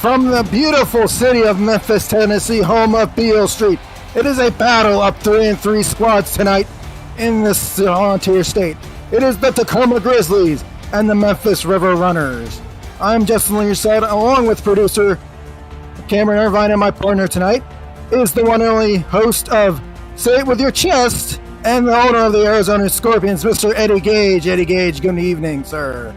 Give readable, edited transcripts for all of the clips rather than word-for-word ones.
From the beautiful city of Memphis, Tennessee, home of Beale Street, it is a battle of 3-3 squads tonight in this volunteer state. It is the Tacoma Grizzlies and the Memphis River Runners. I'm Justin Learside, along with producer Cameron Irvine, and my partner tonight is the one and only host of Say It With Your Chest and the owner of the Arizona Scorpions, Mr. Eddie Gage. Eddie Gage, good evening, sir.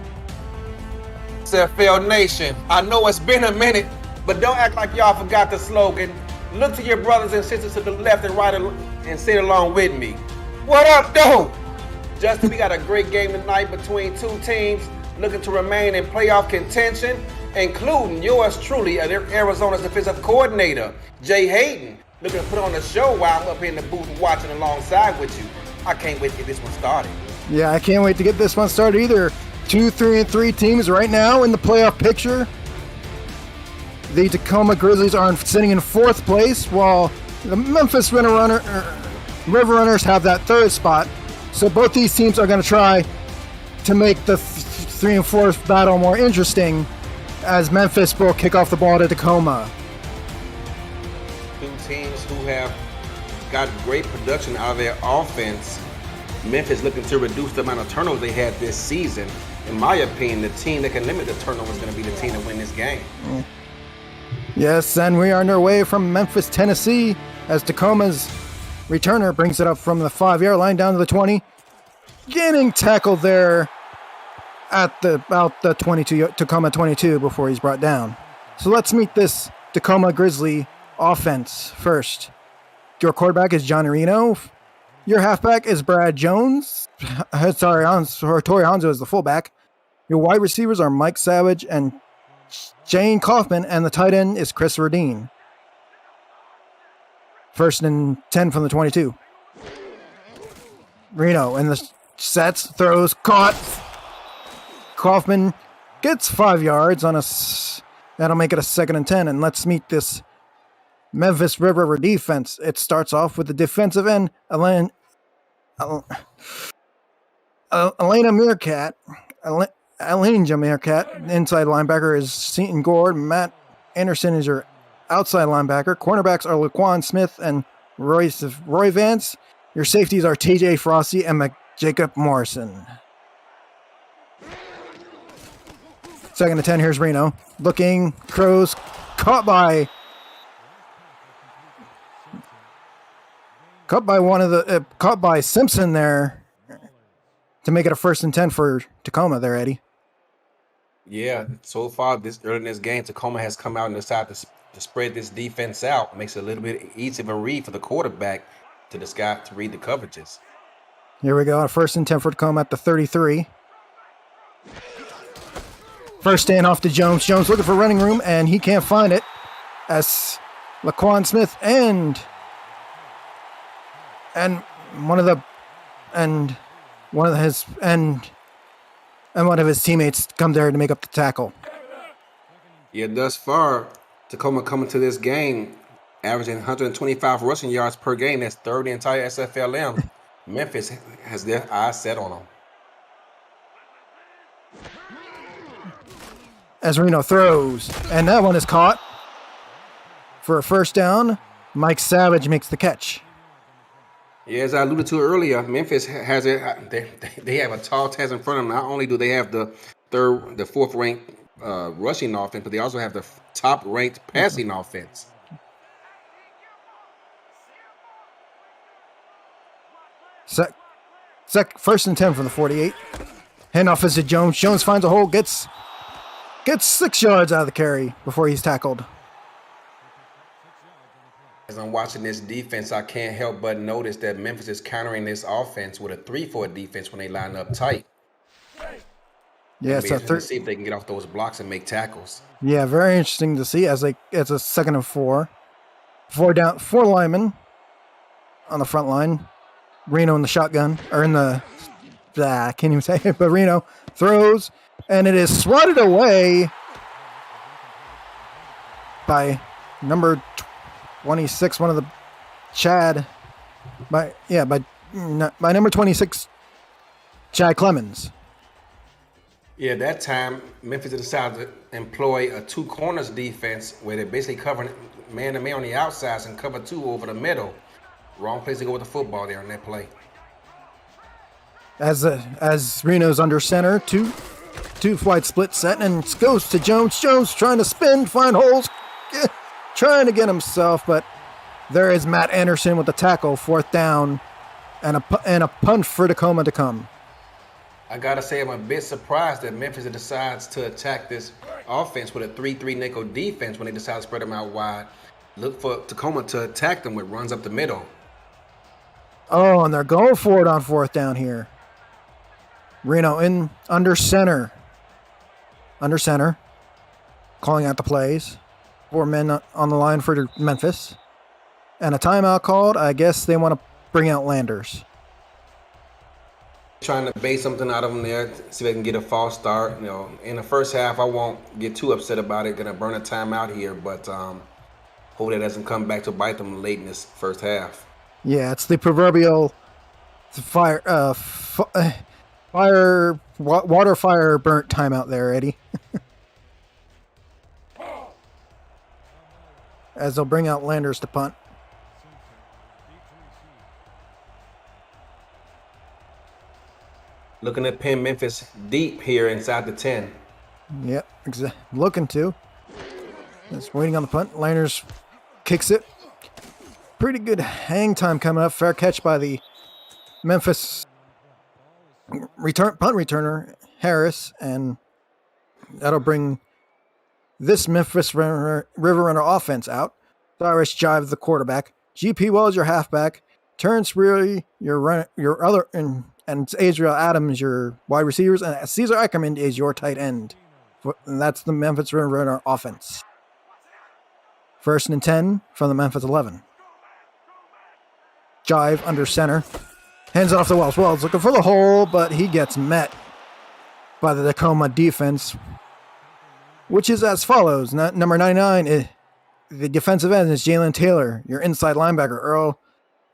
SFL Nation, I know it's been a minute, but don't act like y'all forgot the slogan. Look to your brothers and sisters to the left and right and say it along with me. What up, though? Justin, we got a great game tonight between two teams looking to remain in playoff contention, including yours truly, Arizona's defensive coordinator, Jay Hayden, looking to put on a show while I'm up in the booth watching alongside with you. I can't wait to get this one started. Yeah, I can't wait to get this one started either. 2, 3, and 3 teams right now in the playoff picture. The Tacoma Grizzlies are sitting in 4th place, while the Memphis River Runners have that 3rd spot. So both these teams are going to try to make the 3 and 4th battle more interesting as Memphis will kick off the ball to Tacoma. Two teams who have got great production out of their offense. Memphis looking to reduce the amount of turnovers they had this season. In my opinion, the team that can limit the turnover is going to be the team to win this game. Yes, and we are on our way from Memphis, Tennessee, as Tacoma's returner brings it up from the 5-yard line down to the 20. Getting tackled there at about the 22, Tacoma 22 before he's brought down. So let's meet this Tacoma Grizzly offense first. Your quarterback is John Reno. Your halfback is Brad Jones. Tori Hanzo is the fullback. Your wide receivers are Mike Savage and Jane Kaufman, and the tight end is Chris Verdeen. 1st and 10 from the 22. Reno in the sets, throws, caught. Kaufman gets 5 yards on that'll make it a 2nd and 10. And let's meet this Memphis River defense. It starts off with the defensive end, Elena Meerkat. Elena Meerkat. Inside linebacker is Seaton Gord. Matt Anderson is your outside linebacker. Cornerbacks are Laquan Smith and Roy Vance. Your safeties are TJ Frosty and Jacob Morrison. 2nd and 10. Here's Reno. Looking, throws, caught by Simpson there to make it a 1st and 10 for Tacoma there, Eddie. Yeah, so far early in this game, Tacoma has come out and decided to spread this defense out. Makes it a little bit easier of a read for the quarterback to read the coverages. Here we go, a 1st and 10 for Tacoma at the 33. First standoff to Jones. Jones looking for running room, and he can't find it as Laquan Smith and one of his teammates come there to make up the tackle. Yeah, thus far, Tacoma coming to this game, averaging 125 rushing yards per game. That's 3rd in the entire SFLm. Memphis has their eyes set on them. As Reno throws, and that one is caught for a 1st down. Mike Savage makes the catch. Yeah, as I alluded to earlier, Memphis has it. They have a tall task in front of them. Not only do they have the 4th ranked rushing offense, but they also have the top ranked passing offense. First and 10 from the 48. Handoff is to Jones. Jones finds a hole, gets 6 yards out of the carry before he's tackled. As I'm watching this defense, I can't help but notice that Memphis is countering this offense with a 3-4 defense when they line up tight. Yeah, so see if they can get off those blocks and make tackles. Yeah, very interesting to see as a 2nd and 4. 4 linemen on the front line. Reno in the shotgun, or in the I can't even say it, but Reno throws, and it is swatted away by number 26, one of the by number 26, Chad Clemens. Yeah, that time Memphis decided to employ a two corners defense where they're basically covering man to man on the outsides and cover two over the middle. Wrong place to go with the football there on that play. As Reno's under center, two wide split set, and goes to Jones. Jones trying to spin, find holes, trying to get himself, but there is Matt Anderson with the tackle, 4th down, and a punt for Tacoma to come. I gotta say, I'm a bit surprised that Memphis decides to attack this offense with a 3-3 nickel defense when they decide to spread them out wide. Look for Tacoma to attack them with runs up the middle. Oh, and they're going for it on 4th down here. Reno in under center, calling out the plays. 4 men on the line for Memphis, and a timeout called. I guess they want to bring out Landers. Trying to bait something out of them there, see if they can get a false start. You know, in the first half, I won't get too upset about it. Gonna burn a timeout here, but hope that doesn't come back to bite them late in this first half. Yeah, it's the proverbial water fire burnt timeout there, Eddie. As they'll bring out Landers to punt. Looking to pin Memphis deep here inside the 10. Yep, looking to. Just waiting on the punt. Landers kicks it. Pretty good hang time coming up. Fair catch by the Memphis punt returner, Harris, and that'll bring this Memphis River Runner offense out. Cyrus Jive, the quarterback. GP Wells, your halfback. Terrence Reilly, your other, and Israel Adams, your wide receivers, and Caesar Ackerman is your tight end. And that's the Memphis River Runner offense. 1st and 10 from the Memphis 11. Jive under center. Hands it off to Wells. Wells looking for the hole, but he gets met by the Tacoma defense, which is as follows. Number 99, the defensive end is Jalen Taylor. Your inside linebacker,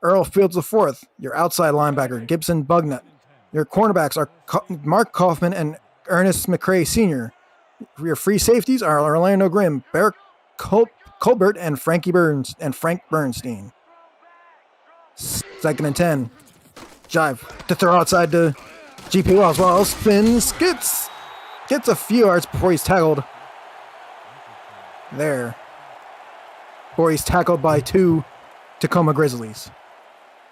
Earl Fields IV. Your outside linebacker, Gibson Bugnut. Your cornerbacks are Mark Kaufman and Ernest McCrae Sr. Your free safeties are Orlando Grimm, Bear Colbert, and Frank Bernstein. 2nd and 10. Jive to throw outside to GP Wells. Wells spins, gets a few yards before he's tackled. There. Before he's tackled by 2 Tacoma Grizzlies.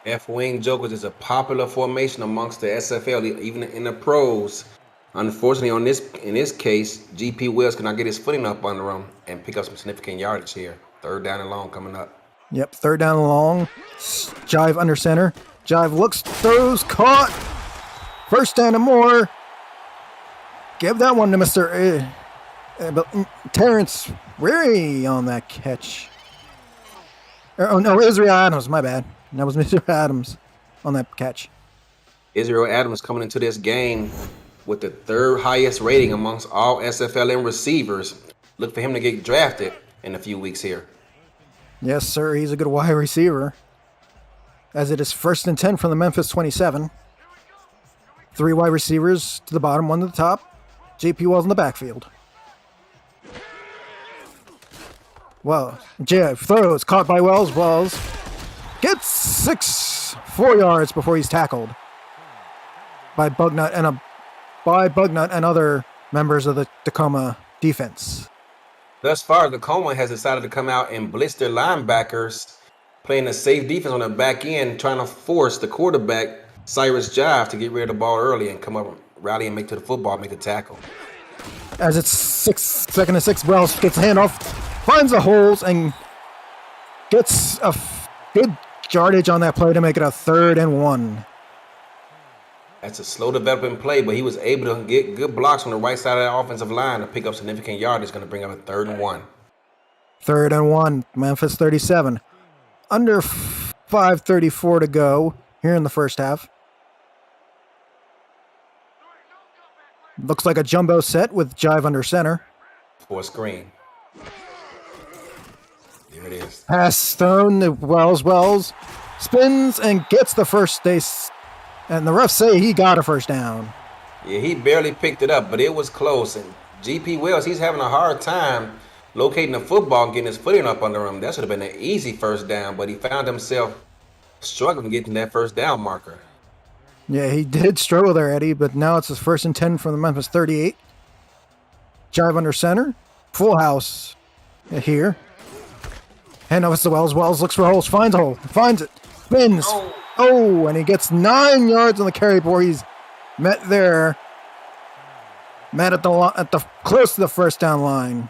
F-wing jokers is a popular formation amongst the SFL, even in the pros. Unfortunately, in this case, GP Wells cannot get his footing up under him and pick up some significant yardage here. 3rd down and long coming up. Yep, 3rd down and long. Jive under center. Jive looks, throws, caught. 1st down and more. Give that one to Mr. Terrence Reary on that catch. Oh, no, Israel Adams, my bad. That was Mr. Adams on that catch. Israel Adams coming into this game with the 3rd highest rating amongst all SFLm receivers. Look for him to get drafted in a few weeks here. Yes, sir. He's a good wide receiver. As it is 1st and 10 from the Memphis 27. 3 wide receivers to the bottom, 1 to the top. JP Wells in the backfield. Well, Jeff throws, caught by Wells. Wells gets 4 yards before he's tackled by Bugnut and other members of the Tacoma defense. Thus far, Tacoma has decided to come out and blitz their linebackers, playing a safe defense on the back end, trying to force the quarterback, Cyrus Jive, to get rid of the ball early and come up, rally and make to the football, make a tackle. As it's 2nd and 6, Wells gets a handoff, finds the holes, and gets a good yardage on that play to make it a 3rd and 1. That's a slow developing play, but he was able to get good blocks on the right side of that offensive line to pick up significant yardage. It's going to bring up a 3rd and 1. 3rd and 1, Memphis 37. Under 5:34 to go here in the first half. Looks like a jumbo set with Jive under center. For a screen. There it is. Pass thrown to Wells. Wells spins and gets the first base. And the refs say he got a 1st down. Yeah, he barely picked it up, but it was close. And GP Wells, he's having a hard time locating the football and getting his footing up under him. That should have been an easy first down, but he found himself struggling getting that first down marker. Yeah, he did struggle there, Eddie, but now it's his 1st and 10 from the Memphis 38. Jive under center. Full house here. Hand off to Wells. Wells looks for holes, finds a hole, finds it, spins. Oh, and he gets 9 yards on the carry before he's met there. Met at the close to the first down line.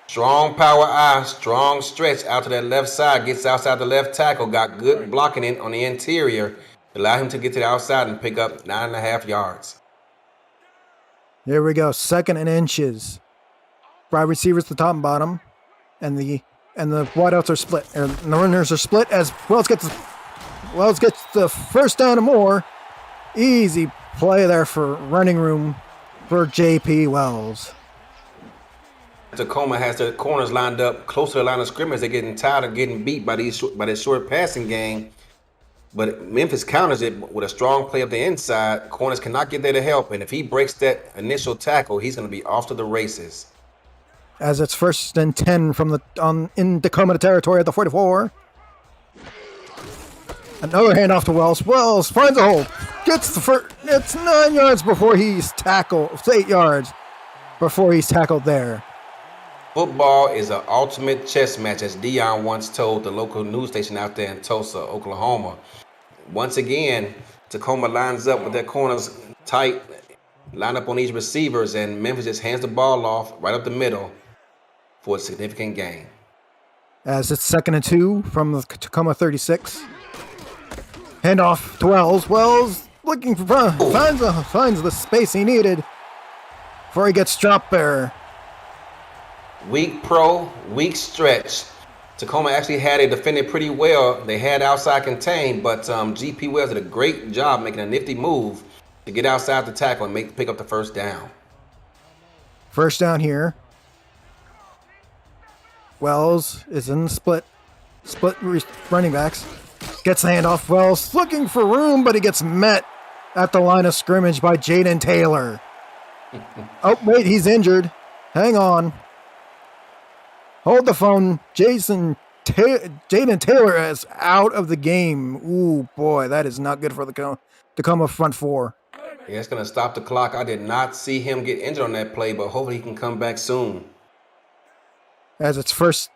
Strong power eye, strong stretch out to that left side, gets outside the left tackle, got good blocking in on the interior, allow him to get to the outside and pick up 9.5 yards. Here we go, 2nd and inches. Wide receivers to the top and bottom, and the wideouts are split, and the runners are split as Wells gets the first down and more. Easy play there for running room for JP Wells. Tacoma has their corners lined up close to the line of scrimmage. They're getting tired of getting beat by this short passing game. But Memphis counters it with a strong play up the inside. Corners cannot get there to help. And if he breaks that initial tackle, he's going to be off to the races. As it's 1st and 10 in Tacoma territory at the 44. Another handoff to Wells. Wells finds a hole. Gets the first. It's 9 yards before he's tackled. It's 8 yards before he's tackled there. Football is an ultimate chess match, as Dion once told the local news station out there in Tulsa, Oklahoma. Once again, Tacoma lines up with their corners tight, line up on these receivers, and Memphis just hands the ball off right up the middle for a significant gain. As it's 2nd and 2 from the Tacoma 36. Handoff to Wells. Wells looking for finds the space he needed before he gets dropped there. Weak pro, weak stretch. Tacoma actually had it defended pretty well. They had outside contained, but GP Wells did a great job making a nifty move to get outside the tackle and pick up the first down. First down here. Wells is in the split running backs. Gets the handoff. Wells looking for room, but he gets met at the line of scrimmage by Jaden Taylor. Oh, wait, he's injured. Hang on. Hold the phone. Jaden Taylor is out of the game. Ooh, boy, that is not good for the Tacoma front four. Yeah, it's going to stop the clock. I did not see him get injured on that play, but hopefully he can come back soon. As it's 2nd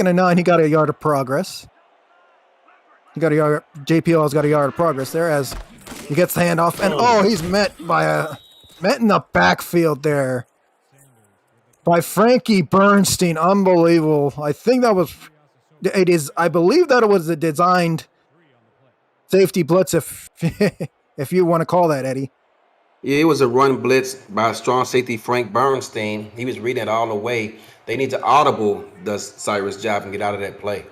and 9, he got a yard of progress. JPL's got a yard of progress there as he gets the handoff, and he's met in the backfield there by Frankie Bernstein. Unbelievable. I believe that it was a designed safety blitz, if you want to call that, Eddie. Yeah, it was a run blitz by strong safety Frank Bernstein. He was reading it all the way. They need to audible the Cyrus Jive and get out of that play.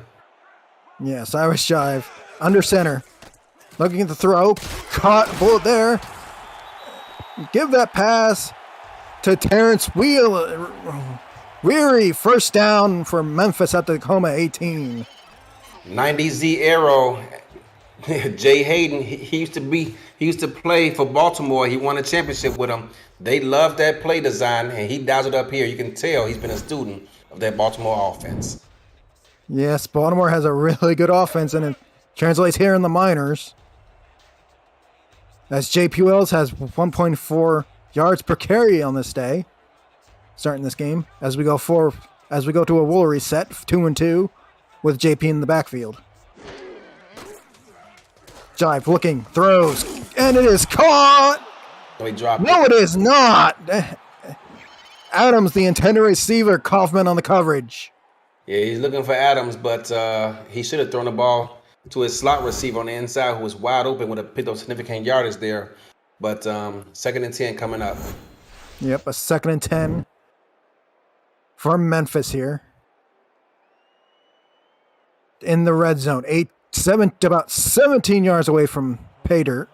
Yeah, Cyrus Jive under center, looking at the throw, caught a bullet there. Give that pass to Terrence Weary. First down for Memphis at the Tacoma 18. 90Z Arrow. Jay Hayden, he used to play for Baltimore. He won a championship with them. They love that play design, and he dials it up here. You can tell he's been a student of that Baltimore offense. Yes, Baltimore has a really good offense, and it translates here in the minors. As JP Wells has 1.4 yards per carry on this day, starting this game. As we go to a Woolery set, 2-2, with JP in the backfield. Jive looking, throws, and it is caught. No, it is not. Adams, the intended receiver, Kaufman on the coverage. Yeah, he's looking for Adams, but he should have thrown the ball to his slot receiver on the inside, who was wide open, would have picked up significant yardage there. But 2nd and 10 coming up. Yep, a 2nd and 10 from Memphis here. In the red zone, about 17 yards away from pay dirt.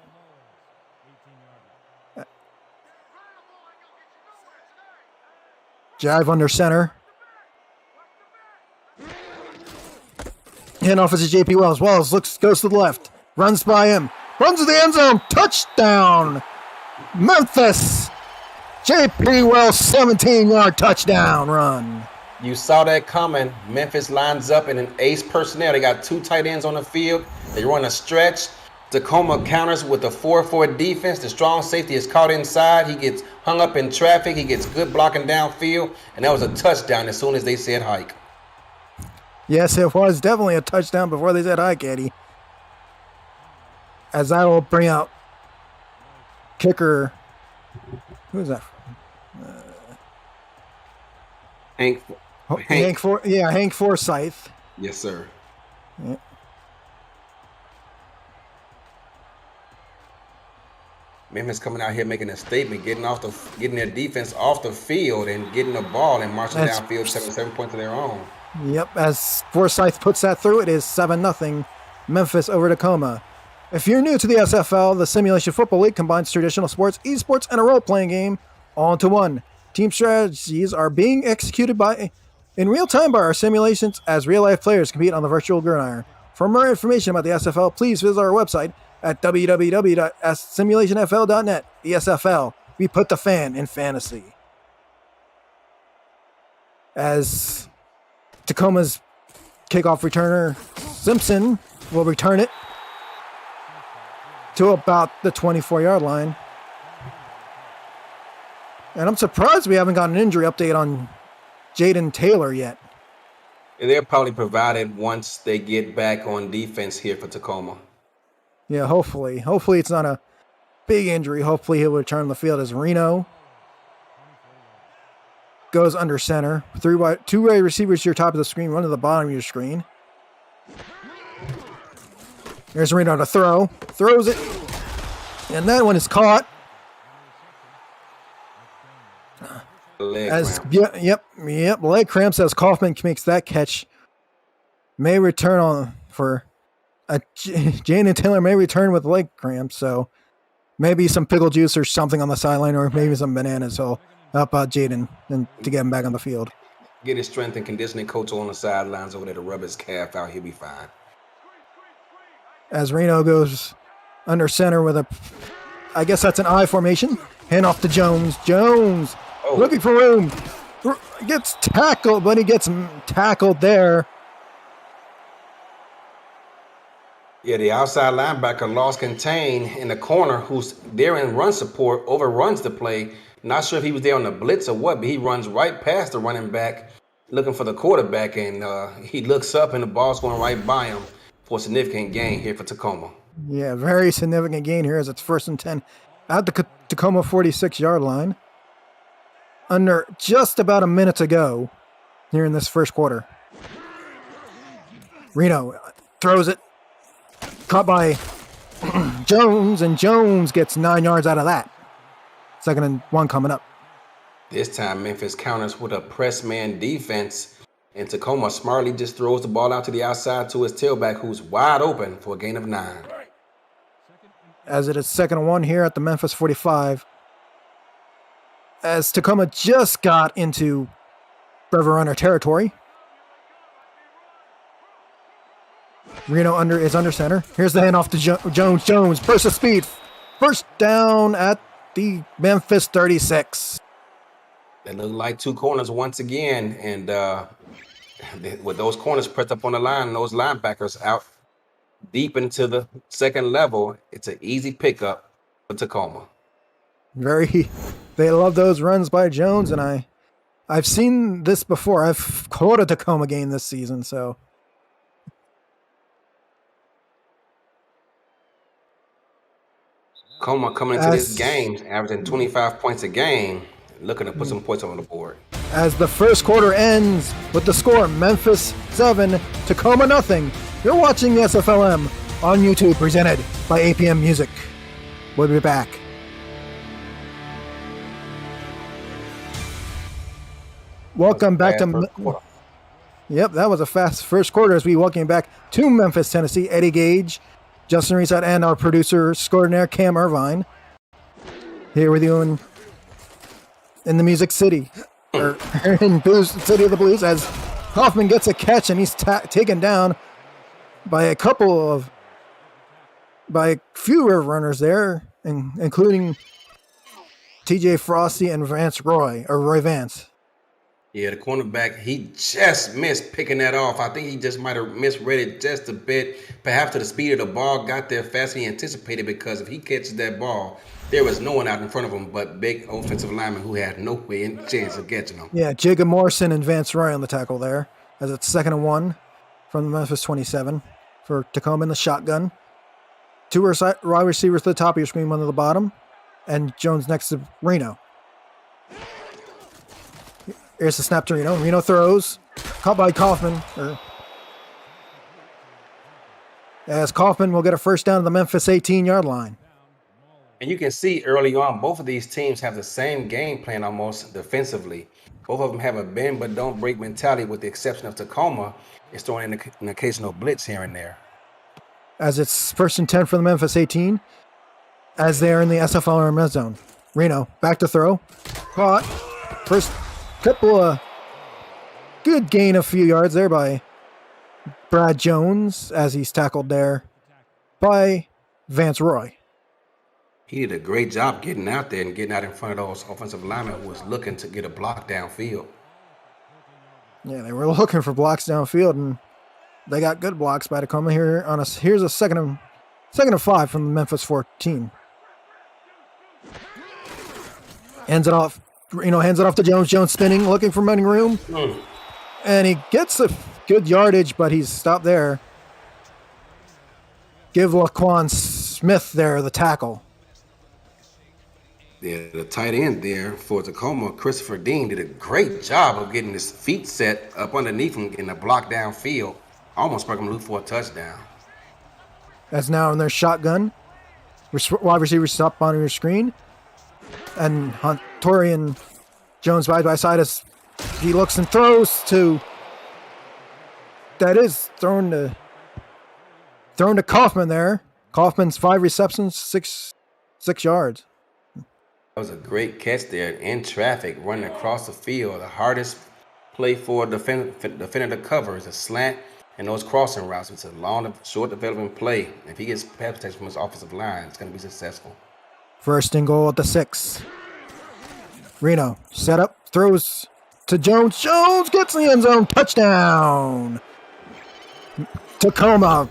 Jive under center. Handoff is to JP Wells. Wells goes to the left, runs by him, runs to the end zone, touchdown, Memphis. J.P. Wells, 17-yard touchdown run. You saw that coming. Memphis lines up in an ace personnel. They got 2 tight ends on the field. They run a stretch. Tacoma counters with a 4-4 defense. The strong safety is caught inside. He gets hung up in traffic. He gets good blocking downfield. And that was a touchdown as soon as they said hike. Yes, it was definitely a touchdown before they said hike, Eddie. As I will bring out kicker. Who is that? Hank Forsyth. Yes, sir. Yeah. Memphis coming out here making a statement, getting their defense off the field and getting the ball and marching downfield 7 points of their own. Yep, as Forsyth puts that through, it is 7-0 Memphis over Tacoma. If you're new to the SFL, the Simulation Football League combines traditional sports, esports, and a role-playing game all into one. Team strategies are being executed in real time by our simulations as real-life players compete on the virtual gridiron. For more information about the SFL, please visit our website at www.simulationfl.net. The SFL, we put the fan in fantasy. As Tacoma's kickoff returner, Simpson, will return it to about the 24-yard line. And I'm surprised we haven't got an injury update on Jaden Taylor yet. They're probably provided once they get back on defense here for Tacoma. Yeah, hopefully. Hopefully it's not a big injury. Hopefully he'll return to the field as Reno goes under center. Two wide receivers to your top of the screen, one to the bottom of your screen. There's Reno to throw. Throws it. And that one is caught. Leg cramps as Kaufman makes that catch. May return on for Jaden Taylor may return with leg cramps, so maybe some pickle juice or something on the sideline, or maybe some bananas. So help out Jaden and to get him back on the field. Get his strength and conditioning coach on the sidelines over there to rub his calf out. He'll be fine. As Reno goes under center with I guess that's an I formation. Hand off to Jones. Jones looking for room. Gets tackled, but he gets tackled there. Yeah, the outside linebacker lost contain in the corner who's there in run support, overruns the play. Not sure if he was there on the blitz or what, but he runs right past the running back looking for the quarterback, and he looks up and the ball's going right by him for a significant gain here for Tacoma. Yeah, very significant gain here as it's 1st and 10 at the Tacoma 46-yard line. Under just about a minute to go here in this first quarter. Reno throws it. Caught by Jones, and Jones gets 9 yards out of that. 2nd and 1 coming up. This time Memphis counters with a press man defense, and Tacoma smartly just throws the ball out to the outside to his tailback, who's wide open for a gain of 9. As it is 2nd and 1 here at the Memphis 45. As Tacoma just got into River Runner territory. Reno is under center. Here's the handoff to Jones. Jones, burst of speed. First down at the Memphis 36. They look like 2 corners once again. And with those corners pressed up on the line, those linebackers out deep into the second level, it's an easy pickup for Tacoma. They love those runs by Jones, and I've seen this before. I've caught a Tacoma game this season, so. Tacoma coming into this game, averaging 25 points a game, looking to put some points on the board. As the first quarter ends with the score, Memphis 7, Tacoma nothing. You're watching the SFLm on YouTube, presented by APM Music. We'll be back. Welcome back to... Yep, that was a fast first quarter as we welcome back to Memphis, Tennessee. Eddie Gage, Justin Reset, and our producer extraordinaire, Cam Irvine. Here with you in the Music City, or in City of the Blues, as Hoffman gets a catch and he's taken down by a couple of by a few runners there, including TJ Frosty and Roy Vance. Yeah, the cornerback, he just missed picking that off. I think he just might have misread it just a bit. Perhaps to the speed of the ball, got there faster than he anticipated, because if he catches that ball, there was no one out in front of him but big offensive lineman who had no way in chance of catching him. Yeah, Jacob Morrison and Vance Roy on the tackle there, as it's 2nd and 1 from the Memphis 27 for Tacoma in the shotgun. 2 wide receivers to the top of your screen, 1 to the bottom, and Jones next to Reno. Here's the snap to Reno. Reno throws. Caught by Kaufman. As Kaufman will get a first down to the Memphis 18-yard line. And you can see early on, both of these teams have the same game plan almost defensively. Both of them have a bend but don't break mentality, with the exception of Tacoma. It's throwing in an occasional blitz here and there. As it's 1st and 10 for the Memphis 18, as they're in the SFLm red zone. Reno back to throw. Caught. First couple of good gain a few yards there by Brad Jones, as he's tackled there by Vance Roy. He did a great job getting out there and getting out in front of those offensive linemen who was looking to get a block downfield. Yeah, they were looking for blocks downfield, and they got good blocks by Tacoma here. Here's a 2nd and 5 from the Memphis 14. Hands it off to Jones. Jones spinning, looking for running room. And he gets a good yardage, but he's stopped there. Give Laquan Smith there the tackle. Yeah, the tight end there for Tacoma, Christopher Dean, did a great job of getting his feet set up underneath him in a block downfield. Almost broke him loose for a touchdown. As now in their shotgun. Wide receivers up on your screen. And Torian Jones side by side as he looks and throws to. That is thrown to Kaufman there. Kaufman's 5 receptions, 6 yards. That was a great catch there in traffic, running across the field. The hardest play for a defender to cover is a slant and those crossing routes. It's a long, short development play. If he gets pass protection from his offensive line, it's going to be successful. 1st and goal at the 6. Reno set up, throws to Jones. Jones gets in the end zone. Touchdown. Tacoma.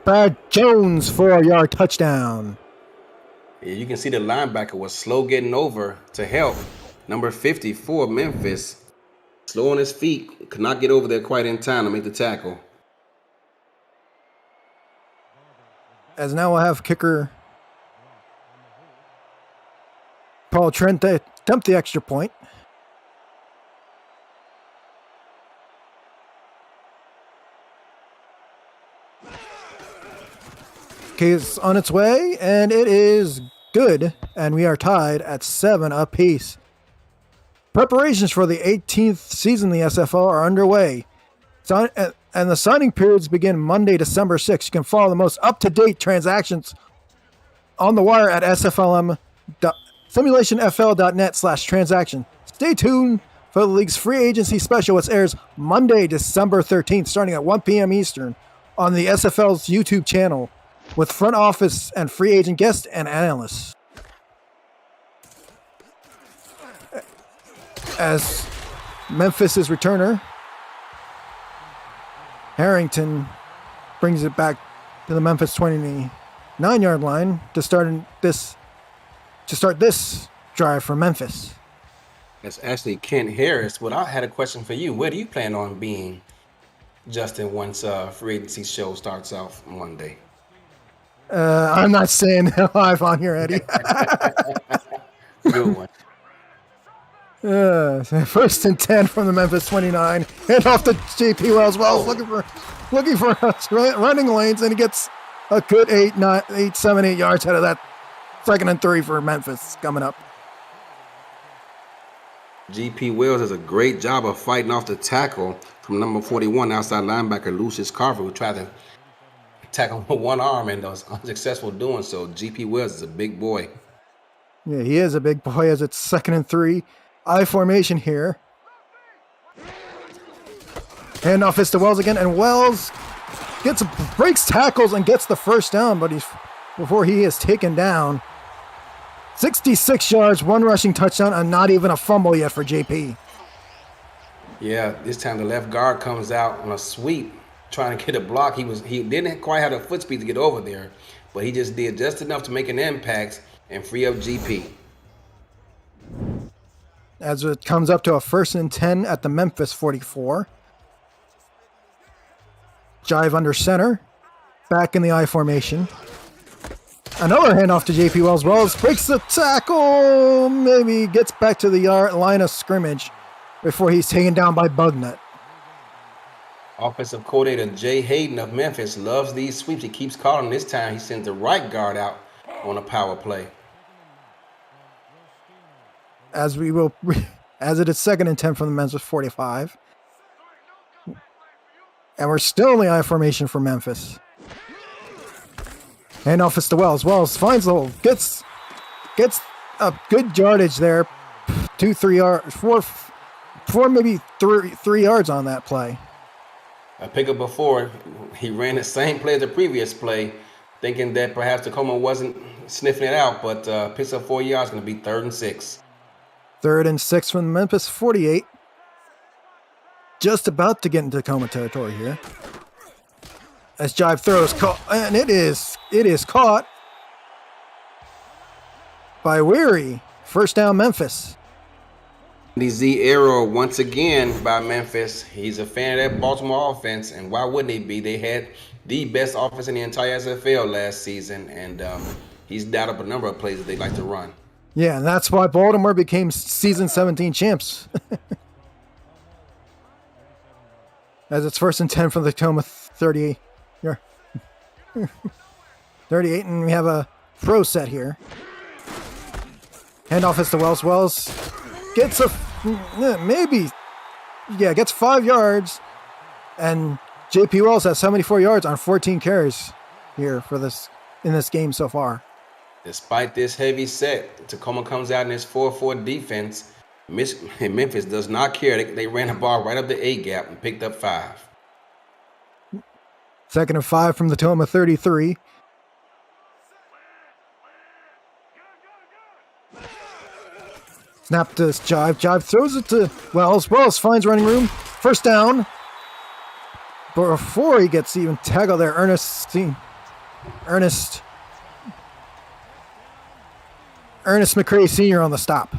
Brad Jones, 4-yard touchdown. Yeah, you can see the linebacker was slow getting over to help. Number 50 for Memphis. Slow on his feet. Could not get over there quite in time to make the tackle. As now we'll have kicker Paul Trent attempt the extra point. Okay, it's on its way, and it is good, and we are tied at 7 apiece. Preparations for the 18th season of the SFL are underway, and the signing periods begin Monday, December 6th. You can follow the most up-to-date transactions on the wire at simulationfl.net/transaction. Stay tuned for the league's free agency special, which airs Monday, December 13th, starting at 1 p.m. Eastern on the SFL's YouTube channel, with front office and free agent guests and analysts. As Memphis' returner, Harrington brings it back to the Memphis 29-yard line to start this drive for Memphis. That's actually Kent Harris. Well, I had a question for you. Where do you plan on being, Justin, once free agency show starts off Monday? I'm not saying that live on here, Eddie. Good one. 1st and 10 from the Memphis 29. Hand off to JP Wells. Wells looking for running lanes, and he gets a good 8, 7, 8 yards out of that. 2nd and 3 for Memphis coming up. GP Wells does a great job of fighting off the tackle from number 41, outside linebacker Lucius Carver, who tried to tackle him with one arm and was unsuccessful doing so. GP Wells is a big boy. Yeah, he is a big boy, as it's 2nd and 3. I formation here. Handoff is to Wells again, and Wells breaks tackles and gets the first down, but he's before he is taken down. 66 yards, 1 rushing touchdown, and not even a fumble yet for JP. Yeah, this time the left guard comes out on a sweep trying to get a block. He didn't quite have the foot speed to get over there, but he just did just enough to make an impact and free up GP. As it comes up to a 1st and 10 at the Memphis 44. Jive under center. Back in the I formation. Another handoff to JP Wells. Wells breaks the tackle. Maybe gets back to the line of scrimmage before he's taken down by Bugnut. Offensive coordinator Jay Hayden of Memphis loves these sweeps. He keeps calling. This time he sends the right guard out on a power play. As it is 2nd and 10 from the Memphis 45. And we're still in the I formation for Memphis. Handoff is to Wells. Wells finds the hole. Gets a good yardage there. 2-3 yards. 4 maybe 3 yards on that play. A pickup before, he ran the same play as the previous play, thinking that perhaps Tacoma wasn't sniffing it out, but picks up 4 yards, going to be 3rd and 6. 3rd and 6 from the Memphis 48. Just about to get into Tacoma territory here. As Jive throws, and it is caught by Weary. 1st down, Memphis. The Z arrow once again by Memphis. He's a fan of that Baltimore offense, and why wouldn't he be? They had the best offense in the entire SFL last season, and he's dialed up a number of plays that they like to run. Yeah, and that's why Baltimore became season 17 champs. As it's 1st and 10 from the Tacoma 38. 38, and we have a throw set here. Handoff is to Wells. Wells gets gets 5 yards, and JP Wells has 74 yards on 14 carries here in this game so far. Despite this heavy set, Tacoma comes out in this 4-4 defense. Memphis does not care. They ran the ball right up the A gap and picked up 5. 2nd and 5 from the Tacoma 33. Snap to Jive. Jive throws it to Wells. Wells finds running room. 1st down. But before he gets even tackled there, Ernest McCray Sr. on the stop.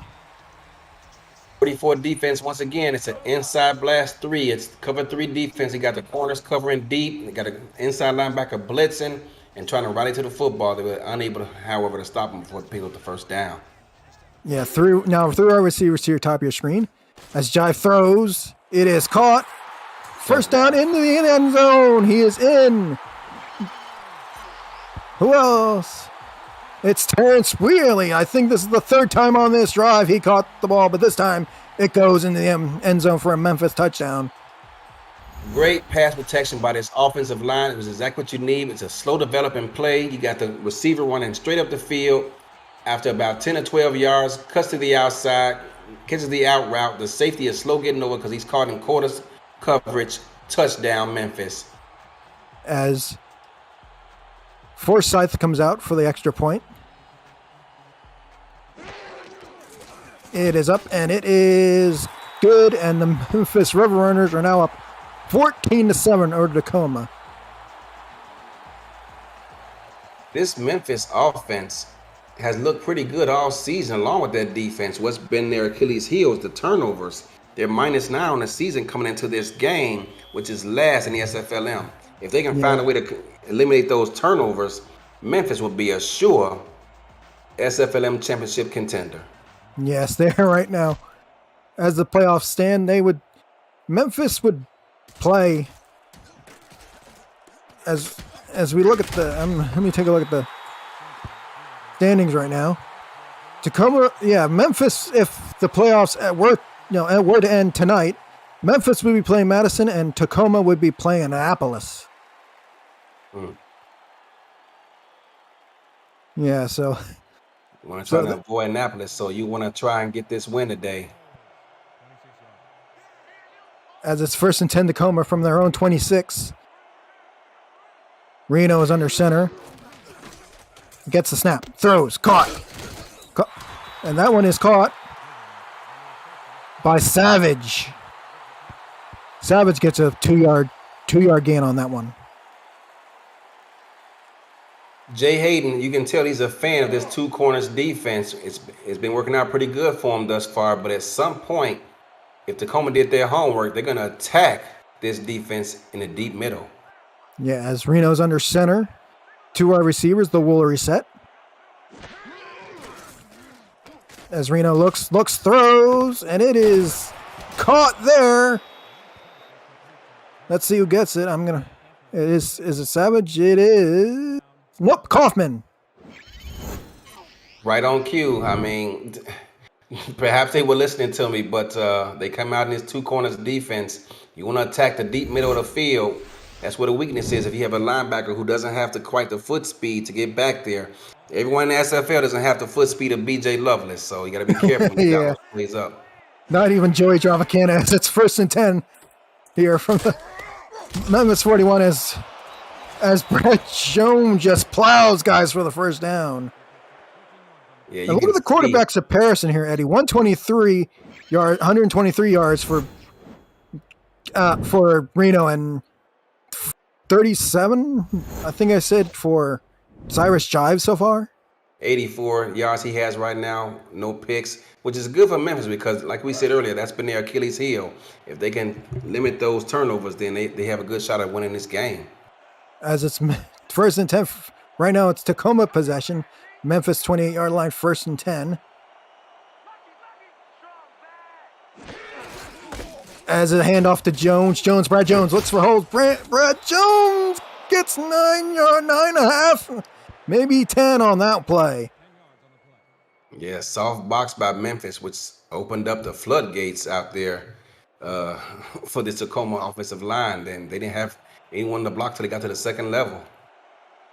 44 defense, once again, it's an inside blast 3. It's cover 3 defense. He got the corners covering deep. They got an inside linebacker blitzing and trying to rally to the football. They were unable, however, to stop him before they picked up the 1st down. Yeah, through our receivers to your top of your screen. As Jive throws, it is caught. 1st down into the end zone. He is in. Who else? It's Terrence Wheely. I think this is the 3rd time on this drive he caught the ball, but this time it goes into the end zone for a Memphis touchdown. Great pass protection by this offensive line. It was exactly what you need. It's a slow developing play. You got the receiver running straight up the field. After about 10 or 12 yards, cuts to the outside, catches the out route. The safety is slow getting over because he's caught in quarters coverage. Touchdown, Memphis. As Forsyth comes out for the extra point. It is up, and it is good, and the Memphis River Runners are now up 14-7 over Tacoma. This Memphis offense has looked pretty good all season along with that defense. What's been their Achilles heel is the turnovers. They're -9 on the season coming into this game, which is last in the SFLm. If they can find a way to eliminate those turnovers, Memphis will be a sure SFLm championship contender. Yes, they are right now. As the playoffs stand, Memphis would play as we look at let me take a look at the standings right now. Tacoma, Memphis, if the playoffs were to end tonight, Memphis would be playing Madison and Tacoma would be playing Annapolis. Yeah, so You want to try to avoid Annapolis, so you want to try and get this win today. As it's 1st and 10 Tacoma from their own 26. Reno is under center. Gets the snap. Throws. Caught. And that one is caught by Savage. Savage gets a 2-yard gain on that one. Jay Hayden, you can tell he's a fan of this two corners defense. It's been working out pretty good for him thus far, but at some point, if Tacoma did their homework, they're going to attack this defense in the deep middle. Yeah, as Reno's under center, 2 wide receivers, the Woolery set. As Reno looks, throws, and it is caught there. Let's see who gets it. Is it Savage? It is. Nope, Kaufman. Right on cue. I mean, perhaps they were listening to me, but they come out in this two corners defense. You want to attack the deep middle of the field. That's where the weakness is. If you have a linebacker who doesn't have quite the foot speed to get back there. Everyone in the SFL doesn't have the foot speed of BJ Loveless, so you got to be careful when you got plays up. Not even Joey Dravacana as it's 1st and 10 here from the Memphis 41 as Brett Jones just plows guys for the first down. Yeah, and look at the quarterback's comparison here, Eddie. 123 yards for Reno and 37, I think I said, for Cyrus Jive so far. 84 yards he has right now, no picks, which is good for Memphis because, like we said earlier, that's been their Achilles heel. If they can limit those turnovers, then they have a good shot at winning this game. As it's 1st and 10, right now it's Tacoma possession. Memphis 28-yard line, 1st and 10. As a handoff to Jones. Brad Jones looks for holes. Brad Jones gets 9.5, maybe 10 on that play. Yeah, soft box by Memphis, which opened up the floodgates out there for the Tacoma offensive line. Then they didn't have anyone to block till they got to the second level.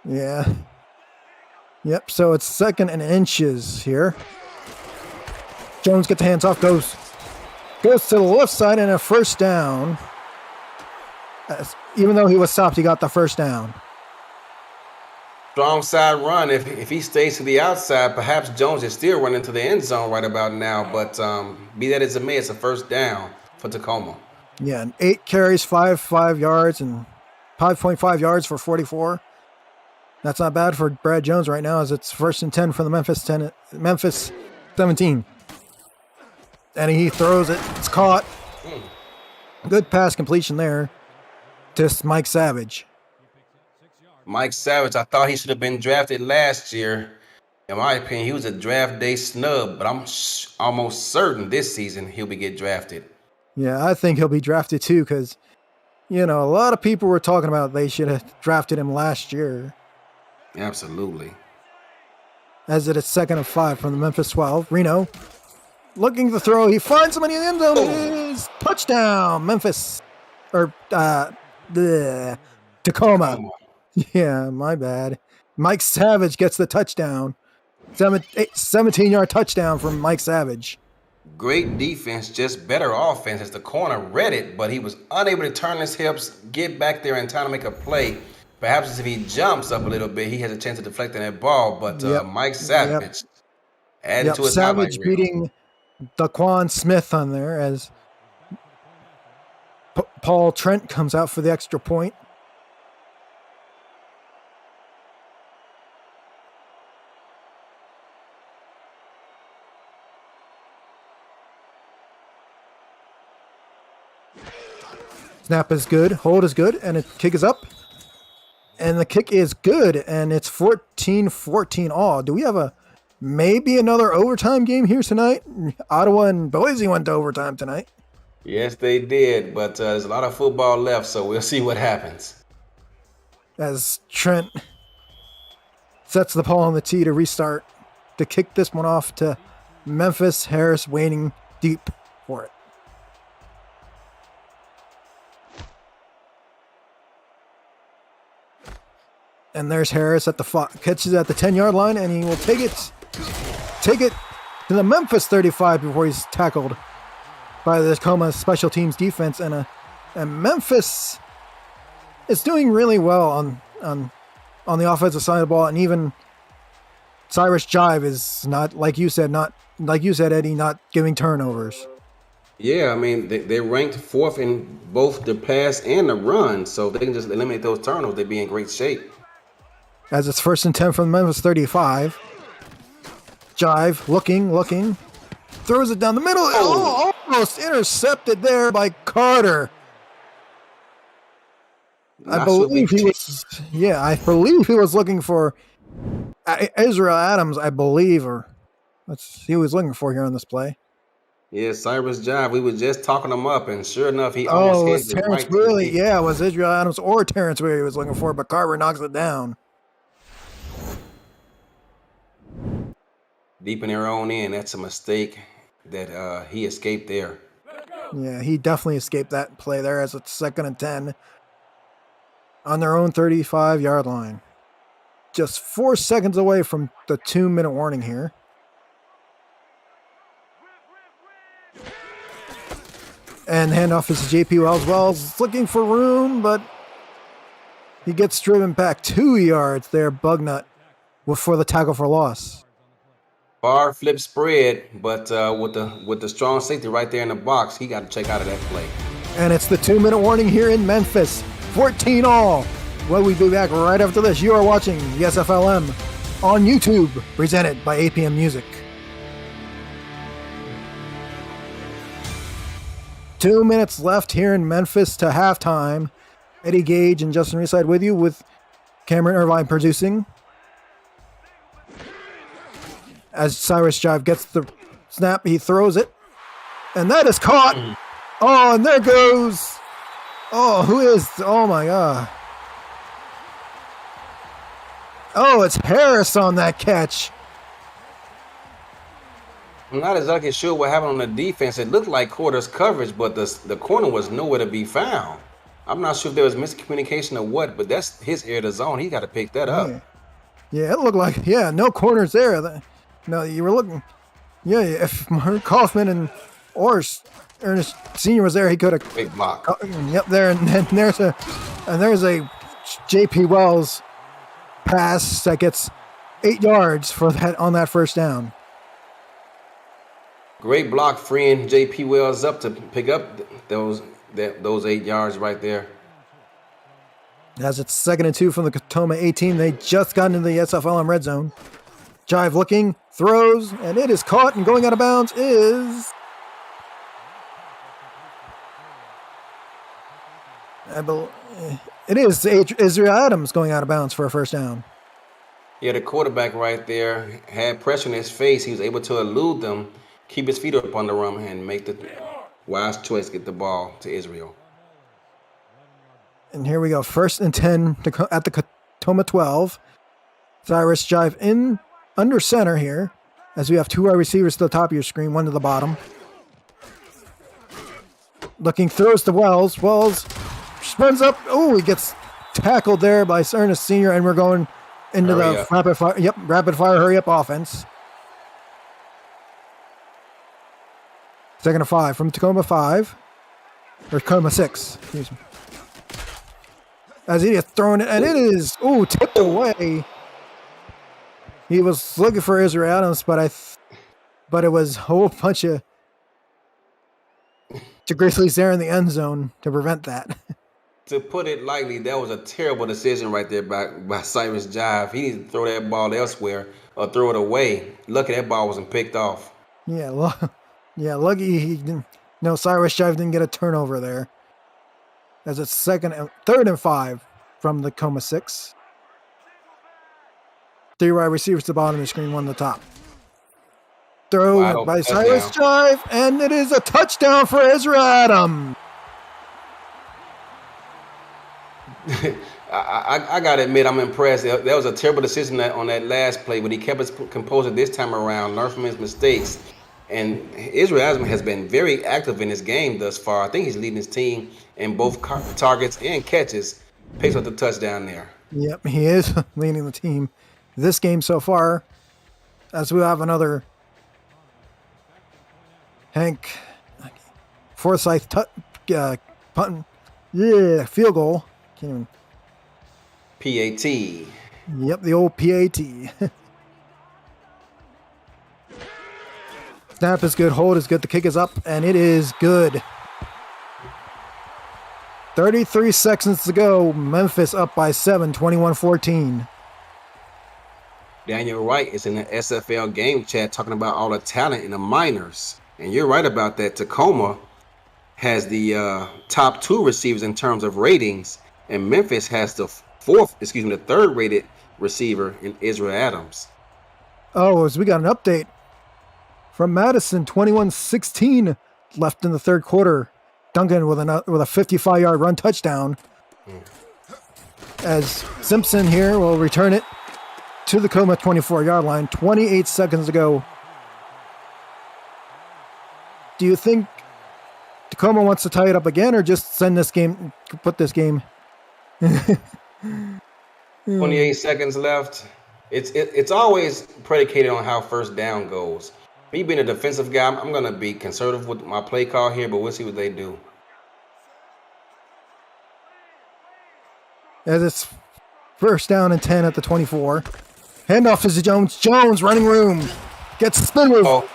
Yeah. Yep, so it's 2nd and inches here. Jones gets the hands off, goes to the left side and a 1st down. Even though he was stopped, he got the 1st down. Strong side run. If he stays to the outside, perhaps Jones is still running to the end zone right about now. But be that as it may, it's a 1st down for Tacoma. Yeah, and 8 carries, 5 yards, and 5.5 yards for 44. That's not bad for Brad Jones right now, as it's 1st and 10 for the Memphis 17. And he throws it. It's caught. Good pass completion there to Mike Savage. Mike Savage, I thought he should have been drafted last year. In my opinion, he was a draft day snub, but I'm almost certain this season he'll get drafted. Yeah, I think he'll be drafted too, because, a lot of people were talking about they should have drafted him last year. Absolutely. As it is 2nd and 5 from the Memphis 12. Reno looking to throw. He finds somebody in the end zone. It is touchdown, Memphis. Or Tacoma. Yeah, my bad. Mike Savage gets the touchdown. 17-yard touchdown from Mike Savage. Great defense, just better offense as the corner read it, but he was unable to turn his hips, get back there in time to make a play. Perhaps if he jumps up a little bit, he has a chance of deflecting that ball. But Mike Savage added to his Savage beating Daquan Smith on there as Paul Trent comes out for the extra point. Snap is good, hold is good, and the kick is up. And the kick is good, and it's 14-14 all. Do we have maybe another overtime game here tonight? Ottawa and Boise went to overtime tonight. Yes, they did, but there's a lot of football left, so we'll see what happens. As Trent sets the ball on the tee to restart, to kick this one off to Memphis. Harris waiting deep for it. And there's Harris at catches at the 10-yard line, and he will take it to the Memphis 35 before he's tackled by the Tacoma special teams defense. And Memphis is doing really well on the offensive side of the ball, and even Cyrus Jive is not like you said, Eddie, not giving turnovers. Yeah, I mean they're ranked 4th in both the pass and the run, so they can just eliminate those turnovers. They'd be in great shape. As it's 1st and 10 from Memphis 35. Jive looking, throws it down the middle. Oh, almost intercepted there by Carter. I believe he was looking for Israel Adams, I believe, or he was looking for here on this play. Yeah, Cyrus Jive. We were just talking him up, and sure enough, he it almost was Terrence Willie. Yeah, it was Israel Adams or Terrence Willie he was looking for, but Carver knocks it down. Deep in their own end, that's a mistake that he escaped there. Yeah, he definitely escaped that play there as it's 2nd and 10 on their own 35-yard line. Just 4 seconds away from the 2-minute warning here. And handoff is JP Wells. Wells looking for room, but he gets driven back 2 yards there, Bugnut, for the tackle for loss. Bar flip spread, but with the strong safety right there in the box, he got to check out of that play. And it's the 2-minute warning here in Memphis. 14 all. Well, we'll be back right after this. You are watching the SFLm on YouTube, presented by APM Music. 2 minutes left here in Memphis to halftime. Eddie Gage and Justin Reeside with you, with Cameron Irvine producing. As Cyrus Jive gets the snap, he throws it. And that is caught. Oh, and there goes. Oh my God. Oh, it's Harris on that catch. I'm not exactly sure what happened on the defense. It looked like Carter's coverage, but the corner was nowhere to be found. I'm not sure if there was miscommunication or what, but that's his ear to zone. He got to pick that up. Yeah, it looked like, no corners there. No, you were looking. Yeah, if Kaufman or Ernest Sr. was there, he could have. Big block. Yep, there, and there's a JP Wells pass that gets 8 yards for that on that first down. Great block, freeing JP Wells up to pick up those 8 yards right there. As it's 2nd and 2 from the Tacoma 18, they just got into the SFLm red zone. Jive looking, throws, and it is caught, and going out of bounds is... It is Israel Adams going out of bounds for a first down. Yeah, the quarterback right there had pressure in his face. He was able to elude them, keep his feet up on the run, and make the wise choice, get the ball to Israel. And here we go, 1st and 10 at the Tacoma 12. Cyrus Jive in under center here, as we have 2 wide receivers to the top of your screen, 1 to the bottom. Looking, throws to Wells. Wells spins up. Oh, he gets tackled there by Ernest Sr., and we're going into the rapid fire hurry up offense. 2nd and 5 from Tacoma 5. Or Tacoma 6, excuse me. As he is throwing it, and it is, tipped away. He was looking for Israel Adams, but it was a whole bunch of Grizzlies there in the end zone to prevent that. To put it lightly, that was a terrible decision right there by Cyrus Jive. He needed to throw that ball elsewhere or throw it away. Lucky that ball wasn't picked off. Yeah, lucky he didn't. No, Cyrus Jive didn't get a turnover there. As it's 3rd and 5 from the Tacoma 6. 3 wide receivers to the bottom of the screen, 1 to the top. Throw by Cyrus Jive, and it is a touchdown for Israel Adams. I got to admit, I'm impressed. That was a terrible decision on that last play, but he kept his composure this time around, learned from his mistakes. And Israel Adams has been very active in this game thus far. I think he's leading his team in both targets and catches. Picks up the touchdown there. Yep, he is leading the team this game so far, as we have another Hank Forsyth punt, field goal. Can't even. PAT. Yep, the old PAT. Snap is good. Hold is good. The kick is up, and it is good. 33 seconds to go. Memphis up by 7, 21-14. Daniel Wright is in the SFL game chat talking about all the talent in the minors. And you're right about that. Tacoma has the top 2 receivers in terms of ratings, and Memphis has the third rated receiver in Israel Adams. Oh, as we got an update from Madison, 21-16 left in the third quarter. Duncan with a 55-yard run touchdown. As Simpson here will return it to the Tacoma 24-yard line. 28 seconds to go. Do you think Tacoma wants to tie it up again, or just put this game? 28 seconds left. It's always predicated on how first down goes. Me being a defensive guy, I'm going to be conservative with my play call here, but we'll see what they do. As it's first down and 10 at the 24. Handoff is to Jones. Jones, running room. Gets the spin move. Oh,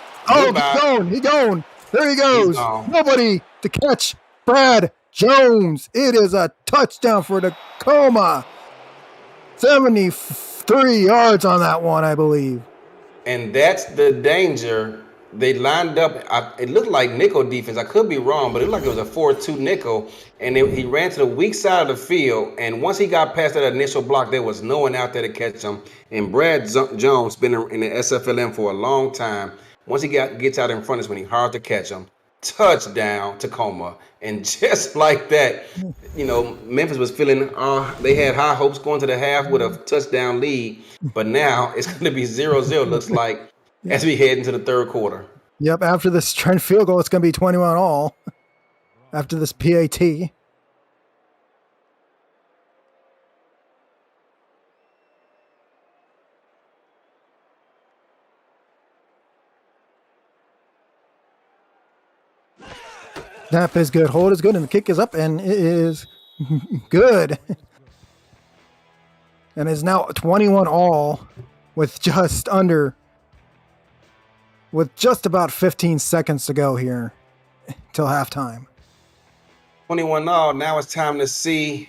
he's gone. There he goes. Nobody to catch Brad Jones. It is a touchdown for Tacoma. 73 yards on that one, I believe. And that's the danger. They lined up. It looked like nickel defense. I could be wrong, but it looked like it was a 4-2 nickel. And he ran to the weak side of the field. And once he got past that initial block, there was no one out there to catch him. And Brad Jones been in the SFLm for a long time. Once he gets out in front is when he hard to catch him. Touchdown, Tacoma. And just like that, Memphis was feeling, they had high hopes going to the half with a touchdown lead. But now it's going to be 0-0, looks like, as we head into the third quarter. Yep, after this Trent field goal, it's going to be 21 all. After this PAT. Snap is good, hold is good, and the kick is up, and it is good. And it's now 21 all with just about 15 seconds to go here till halftime. 21 all. Now it's time to see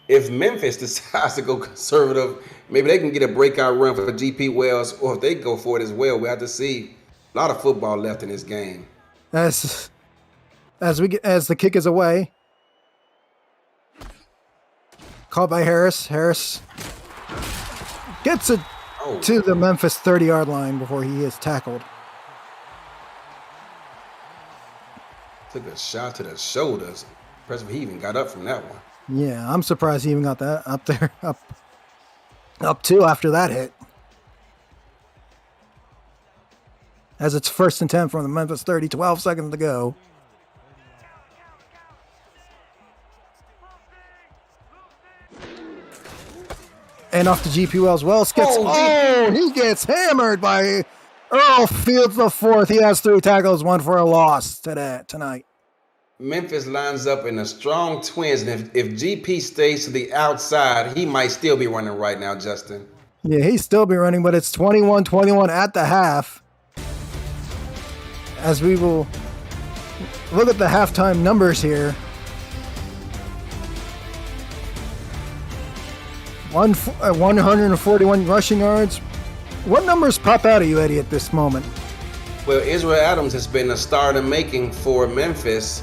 if Memphis decides to go conservative. Maybe they can get a breakout run for GP Wells, or if they go for it as well. We have to see. A lot of football left in this game. As the kick is away. Called by Harris. Harris gets it to the Memphis 30-yard line before he is tackled. Took a shot to the shoulders. Impressive he even got up from that one. Yeah, I'm surprised he even got that up there. Up two after that hit. As it's 1st and 10 from the Memphis 30, 12 seconds to go. And off to GP Wells. Wells gets, he gets hammered by Earl Fields the fourth. He has 3 tackles, 1 for a loss tonight. Memphis lines up in a strong twins, and if GP stays to the outside, he might still be running right now, Justin. Yeah, he'd still be running, but it's 21-21 at the half. As we will look at the halftime numbers here. 141 rushing yards. What numbers pop out at you, Eddie, at this moment? Well, Israel Adams has been a star in the making for Memphis.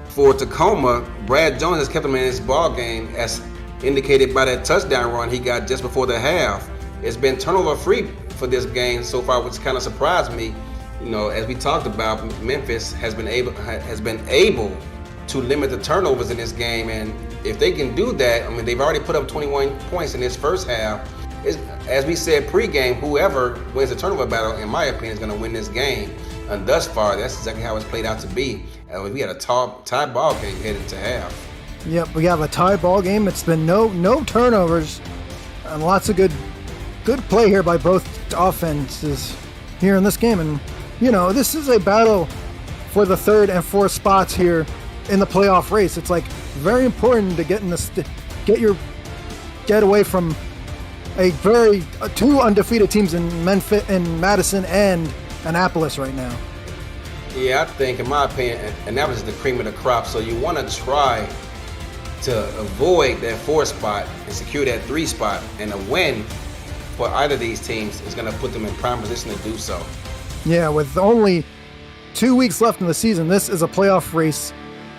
For Tacoma, Brad Jones has kept him in his ball game, as indicated by that touchdown run he got just before the half. It's been turnover free for this game so far, which kind of surprised me. As we talked about, Memphis has been able to limit the turnovers in this game, and if they can do that, they've already put up 21 points in this first half. As we said pregame, whoever wins the turnover battle, in my opinion, is going to win this game. And thus far, that's exactly how it's played out to be. We had a tie ball game headed to half. Yep, we have a tie ball game. It's been no turnovers, and lots of good play here by both offenses here in this game. And this is a battle for the 3rd and 4th spots here in the playoff race. It's like very important to get away from two undefeated teams in Memphis, in Madison and Annapolis right now. Yeah, I think, in my opinion, and that was the cream of the crop. So you want to try to avoid that 4 spot and secure that 3 spot, and a win for either of these teams is going to put them in prime position to do so. Yeah, with only 2 weeks left in the season, this is a playoff race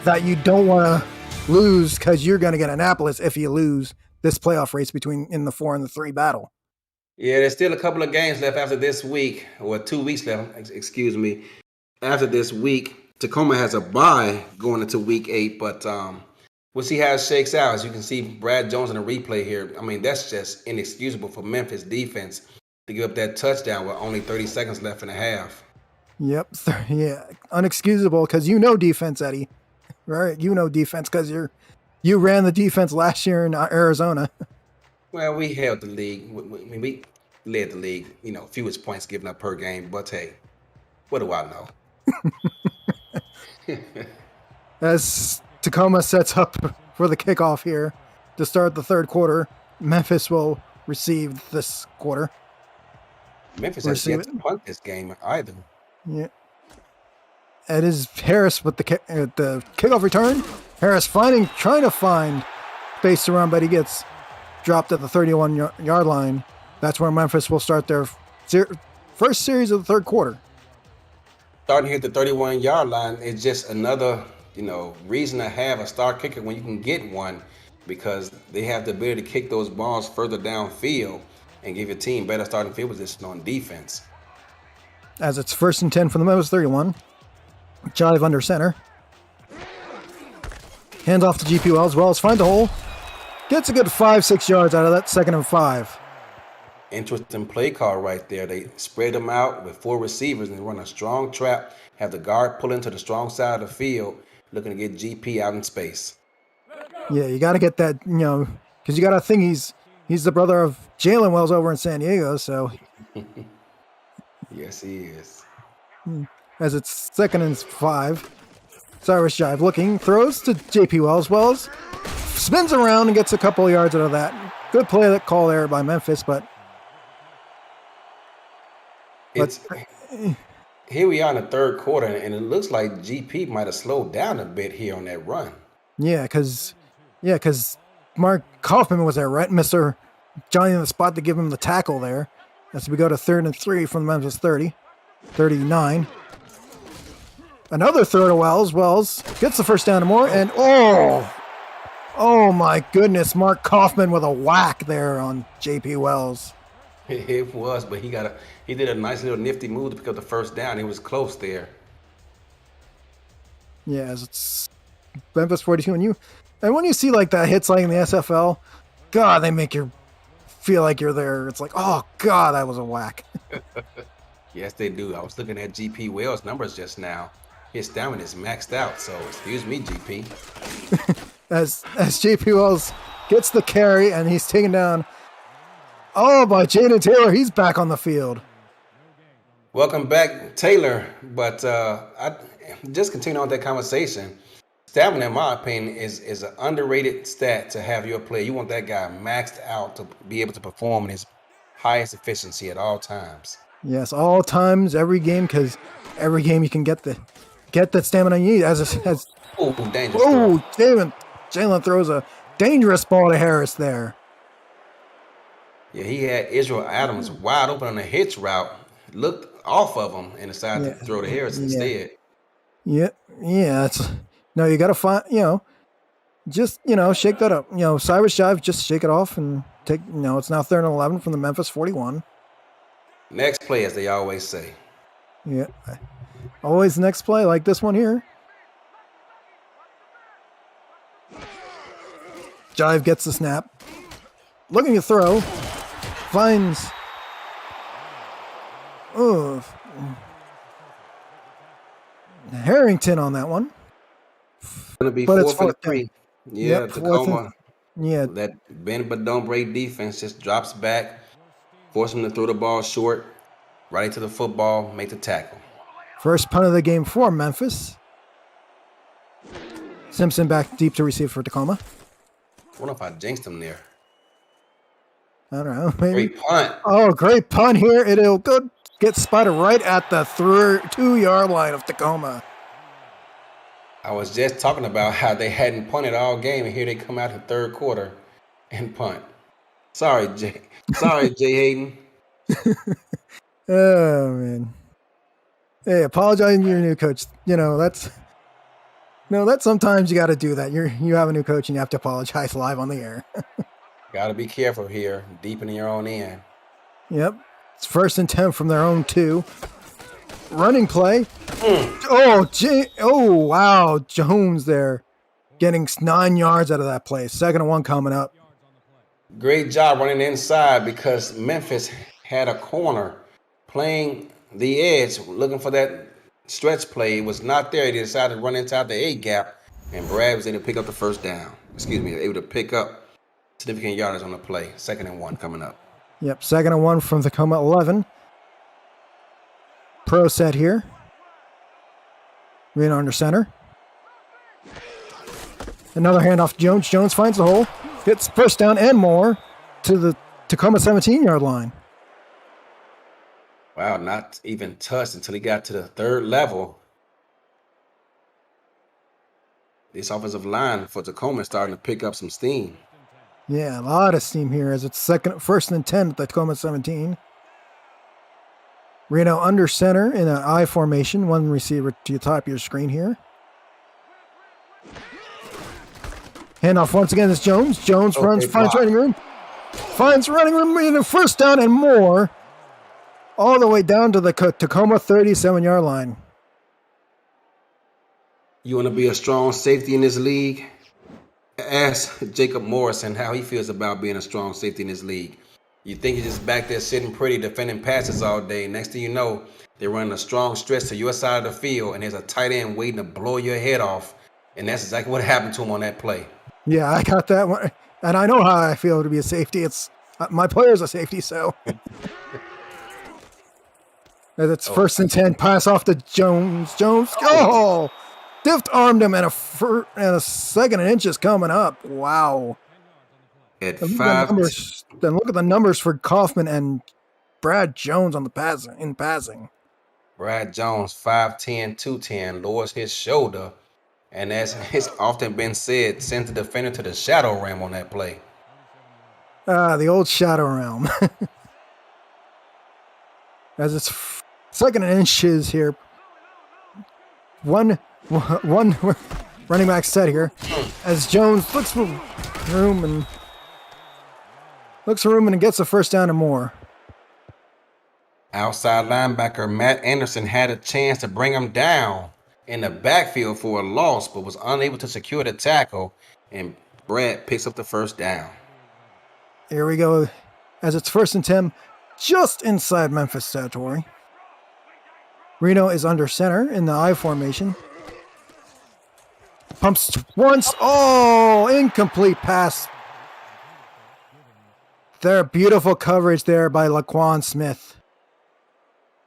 that you don't want to lose, because you're going to get Annapolis if you lose this playoff race between in the 4 and the 3 battle. Yeah, there's still a couple of games left after this week, or 2 weeks left, excuse me. After this week, Tacoma has a bye going into week 8, but we'll see how it shakes out. As you can see, Brad Jones in the replay here. I mean, that's just inexcusable for Memphis defense to give up that touchdown with only 30 seconds left in the half. Yep, yeah, unexcusable, because you know defense, Eddie. Right, you know defense because you ran the defense last year in Arizona. Well, we held the league. We led the league, fewest points given up per game. But hey, what do I know? As Tacoma sets up for the kickoff here to start the third quarter, Memphis will receive this quarter. Memphis has yet to punt this game either. Yeah. It is Harris with the kickoff return. Harris trying to find space to run, but he gets dropped at the 31-yard line. That's where Memphis will start their first series of the third quarter. Starting here at the 31-yard line is just another, reason to have a star kicker when you can get one, because they have the ability to kick those balls further downfield and give your team better starting field position on defense. As it's 1st and 10 from the Memphis 31. Jive under center. Hands off to GP Wells. Wells finds a hole. Gets a good 5-6 yards out of that, 2nd and 5. Interesting play call right there. They spread them out with 4 receivers and run a strong trap. Have the guard pull into the strong side of the field, looking to get GP out in space. Yeah, you got to get that, because you got to think he's the brother of Jalen Wells over in San Diego, so. Yes, he is. As it's 2nd and 5. Cyrus Jive looking, throws to JP Wells. Wells spins around and gets a couple of yards out of that. Good play, that call there by Memphis, but here we are in the third quarter, and it looks like GP might have slowed down a bit here on that run. Yeah, because Mark Kaufman was there, right? Mr. Johnny in the spot to give him the tackle there. As we go to 3rd and 3 from the Memphis 39. Another throw to Wells. Wells gets the first down and more, and oh my goodness, Mark Kaufman with a whack there on JP Wells. It was, but he did a nice little nifty move to pick up the first down. He was close there. Yeah, as it's Memphis 42, and when you see like that hits like in the SFL, God, they make you feel like you're there. It's like, oh God, that was a whack. Yes, they do. I was looking at GP Wells' numbers just now. His stamina is maxed out, so excuse me, GP. as JP Wells gets the carry and he's taken down. Oh, by Jaden Taylor, he's back on the field. Welcome back, Taylor. But I just continue on that conversation. Stamina, in my opinion, is an underrated stat to have your player. You want that guy maxed out to be able to perform in his highest efficiency at all times. Yes, all times, every game, because every game you can get that stamina you need. Dangerous throw. Jalen throws a dangerous ball to Harris there. Yeah, he had Israel Adams wide open on a hitch route, looked off of him, and decided to throw to Harris instead. Yeah. No, you got to find, just, shake that up. Cyrus Jive, just shake it off and take, it's now 3rd and 11 from the Memphis 41. Next play, as they always say. Yeah. Always next play, like this one here. Jive gets the snap. Looking to throw. Finds. Harrington on that one. Going to be 4th and 3. Yeah, Tacoma. Yeah. That bend but don't break defense just drops back, force him to throw the ball short, right into the football, make the tackle. First punt of the game for Memphis. Simpson back deep to receive for Tacoma. I wonder if I jinxed him there. I don't know. Maybe. Great punt. Oh, great punt here. It'll go gets spotted right at the 2-yard line of Tacoma. I was just talking about how they hadn't punted all game, and here they come out in the third quarter and punt. Sorry, Jay. Sorry, Jay Hayden. Oh, man. Hey, apologizing to your new coach. You know, that's sometimes you got to do that. You have a new coach and you have to apologize live on the air. Got to be careful here, deep in your own end. Yep. It's 1st and 10 from their own 2. Running play. Oh, wow. Jones there getting 9 yards out of that play. 2nd and 1 coming up. Great job running inside because Memphis had a corner playing the edge, looking for that stretch play. It was not there. They decided to run inside the A gap, and Brad was able to pick up the first down. Able to pick up significant yardage on the play. 2nd and 1 coming up. Yep, 2nd and 1 from Tacoma 11. Pro set here. Reno under center. Another handoff to Jones. Jones finds the hole. Gets first down and more to the Tacoma 17-yard line. Wow, not even touched until he got to the 3rd level. This offensive line for Tacoma is starting to pick up some steam. Yeah, a lot of steam here as it's 1st and 10 at the Tacoma 17. Reno under center in an I formation. One receiver to the top of your screen here. Handoff once again is Jones. Jones finds running room. Finds running room in a first down and more. All the way down to the Tacoma 37-yard line. You want to be a strong safety in this league? Ask Jacob Morrison how he feels about being a strong safety in this league. You think you're just back there sitting pretty, defending passes all day. Next thing you know, they're running a strong stretch to your side of the field, and there's a tight end waiting to blow your head off. And that's exactly what happened to him on that play. Yeah, I got that one. And I know how I feel to be a safety. It's my player's a safety, so. As it's 1st and 10, pass off to Jones. Jones, stiff armed him, and a 2nd and inches coming up. Wow. At Then 5. look at the numbers for Kaufman and Brad Jones on the passing. Brad Jones, 5'10", 210, lowers his shoulder. And as it's often been said, sends the defender to the shadow realm on that play. The old shadow realm. As it's 2nd and inches here. One running back set here. As Jones looks for room and gets a first down and more. Outside linebacker Matt Anderson had a chance to bring him down in the backfield for a loss, but was unable to secure the tackle, and Brad picks up the first down. Here we go. As it's 1st and 10, just inside Memphis territory. Reno is under center in the I formation. Pumps once. Oh, incomplete pass. There, beautiful coverage there by Laquan Smith.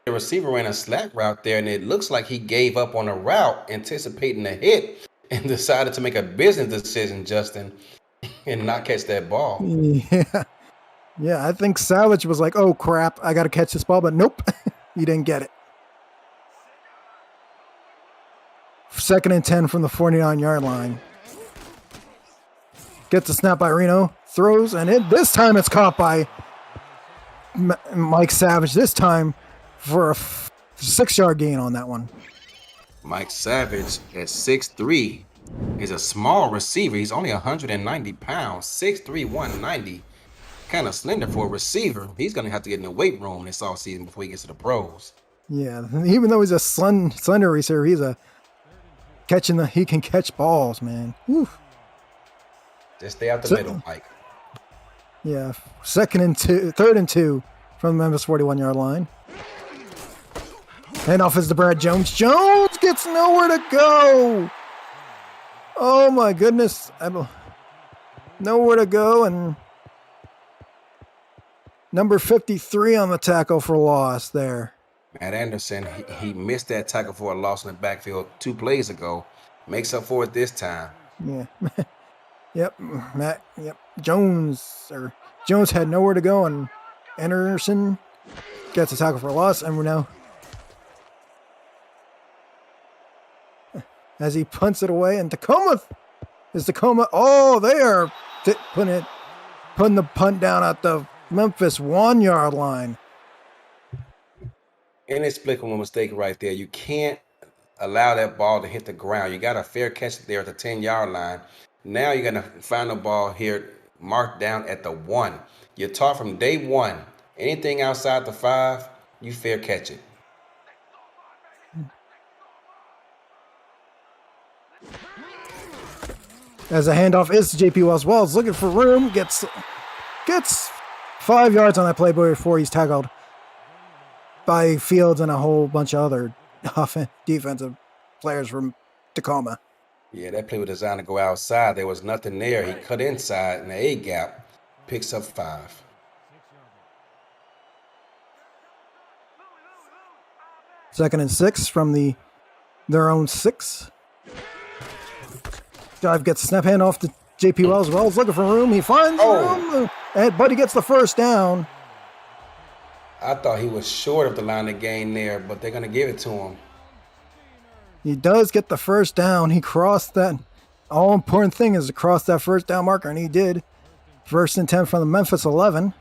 The receiver ran a slack route there, and it looks like he gave up on a route, anticipating a hit, and decided to make a business decision, Justin, and not catch that ball. Yeah, I think Savage was like, oh, crap, I got to catch this ball, but nope, he didn't get it. 2nd and 10 from the 49-yard line. Gets a snap by Reno, throws, and this time it's caught by Mike Savage. This time for a 6-yard gain on that one. Mike Savage at 6'3" is a small receiver. He's only 190 pounds, 6'3", 190. Kind of slender for a receiver. He's going to have to get in the weight room this offseason before he gets to the pros. Yeah, even though he's a slender receiver, he can catch balls, man. Whew. Just stay out the middle, Mike. Yeah, 3rd and 2 from the Memphis 41-yard line. Handoff is to Brad Jones. Jones gets nowhere to go. Oh my goodness. Nowhere to go, and number 53 on the tackle for loss there. Matt Anderson, he missed that tackle for a loss in the backfield 2 plays ago. Makes up for it this time. Yeah. Yep. Jones had nowhere to go, and Anderson gets a tackle for a loss, and we're now as he punts it away, and Tacoma. Oh, they are putting the punt down at the Memphis 1-yard line. Inexplicable mistake right there. You can't allow that ball to hit the ground. You got a fair catch there at the 10-yard line. Now you're going to find the ball here marked down at the 1. You're taught from day one, anything outside the 5, you fair catch it. As a handoff is to JP Wells. Wells looking for room, gets 5 yards on that play before he's tackled by Fields and a whole bunch of other defensive players from Tacoma. Yeah, that play was designed to go outside. There was nothing there. He cut inside in the A gap, picks up 5. Second and 6 from their own 6. Dive gets a snap hand off to JP Wells. Wells looking for room. He finds room. And Buddy gets the first down. I thought he was short of the line of gain there, but they're going to give it to him. He does get the first down. He crossed that. All important thing is to cross that first down marker, and he did. First and 10 from the Memphis 11.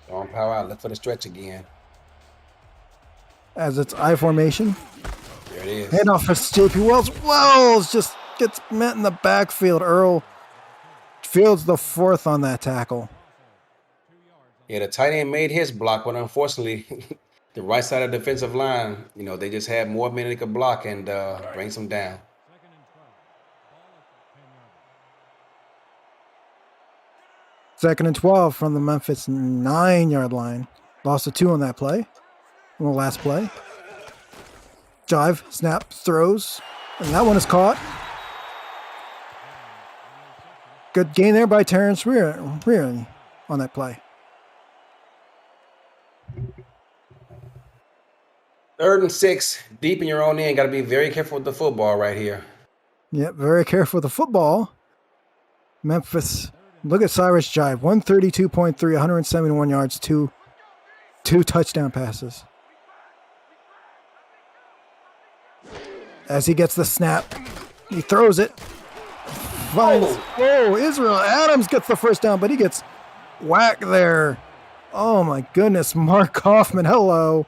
On power out. Look for the stretch again. As it's I formation. There it is. Handoff for JP Wells. Wells just gets met in the backfield. Earl Fields the 4th on that tackle. Yeah, the tight end made his block, but unfortunately, the right side of the defensive line, they just had more men they could block and bring some down. Second and 12 from the Memphis 9-yard line. Lost a 2 on that play. On the last play. Jive, snap, throws, and that one is caught. Good gain there by Terrence Rear on that play. 3rd and 6, deep in your own end. Got to be very careful with the football right here. Yep, very careful with the football. Memphis, look at Cyrus Jive, 132.3, 171 yards, two touchdown passes. As he gets the snap, he throws it. Israel Adams gets the first down, but he gets whacked there. Oh my goodness, Mark Kaufman, hello.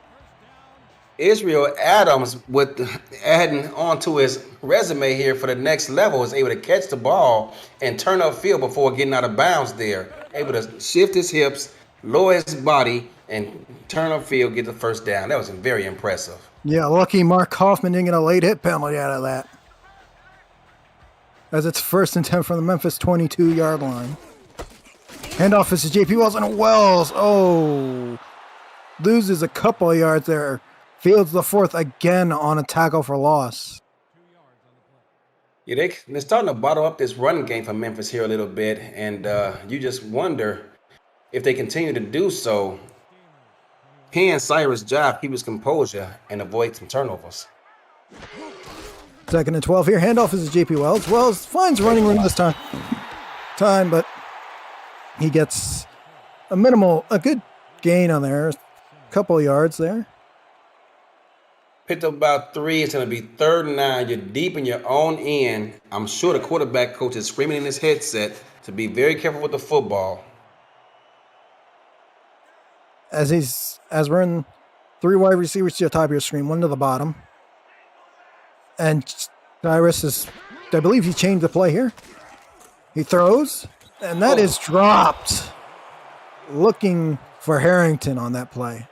Israel Adams, with adding on to his resume here for the next level, is able to catch the ball and turn upfield before getting out of bounds there. Able to shift his hips, lower his body, and turn upfield, get the first down. That was very impressive. Yeah, lucky Mark Kaufman didn't get a late hit penalty out of that. As it's 1st and 10 from the Memphis 22-yard line. Handoff is to JP Wells, and Wells, loses a couple of yards there. Fields the 4th again on a tackle for loss. Yeah, they're starting to bottle up this run game for Memphis here a little bit, and you just wonder if they continue to do so. Can Cyrus Jive keep his composure and avoid some turnovers? 2nd and 12 here. Handoff is to JP Wells. Wells finds running room this time, but he gets a good gain on there. A couple of yards there. Picked up about 3. It's going to be 3rd and 9. You're deep in your own end. I'm sure the quarterback coach is screaming in his headset to be very careful with the football. As we're in 3 wide receivers to the top of your screen, 1 to the bottom. And Cyrus I believe he changed the play here. He throws, and that is dropped. Looking for Harrington on that play.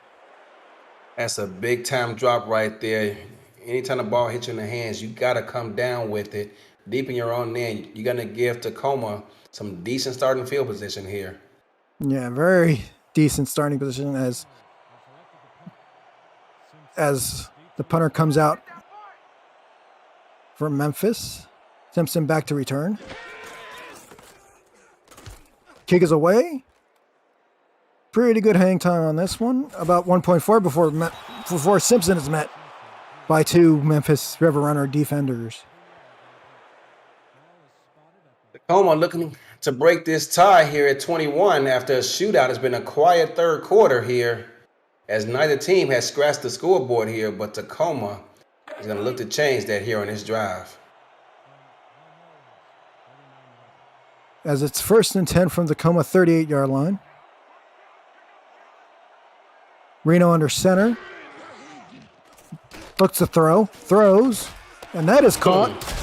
That's a big time drop right there. Anytime the ball hits you in the hands, you got to come down with it. Deep in your own end, you're going to give Tacoma some decent starting field position here. Yeah, very decent starting position as the punter comes out for Memphis. Simpson back to return. Kick is away. Pretty good hang time on this one. About 1.4 before Simpson is met by 2 Memphis River Runner defenders. Tacoma looking to break this tie here at 21 after a shootout. Has been a quiet third quarter here, as neither team has scratched the scoreboard here, but Tacoma is going to look to change that here on this drive. As it's 1st and 10 from Tacoma 38-yard line. Reno under center. Looks to throw. Throws. And that is caught.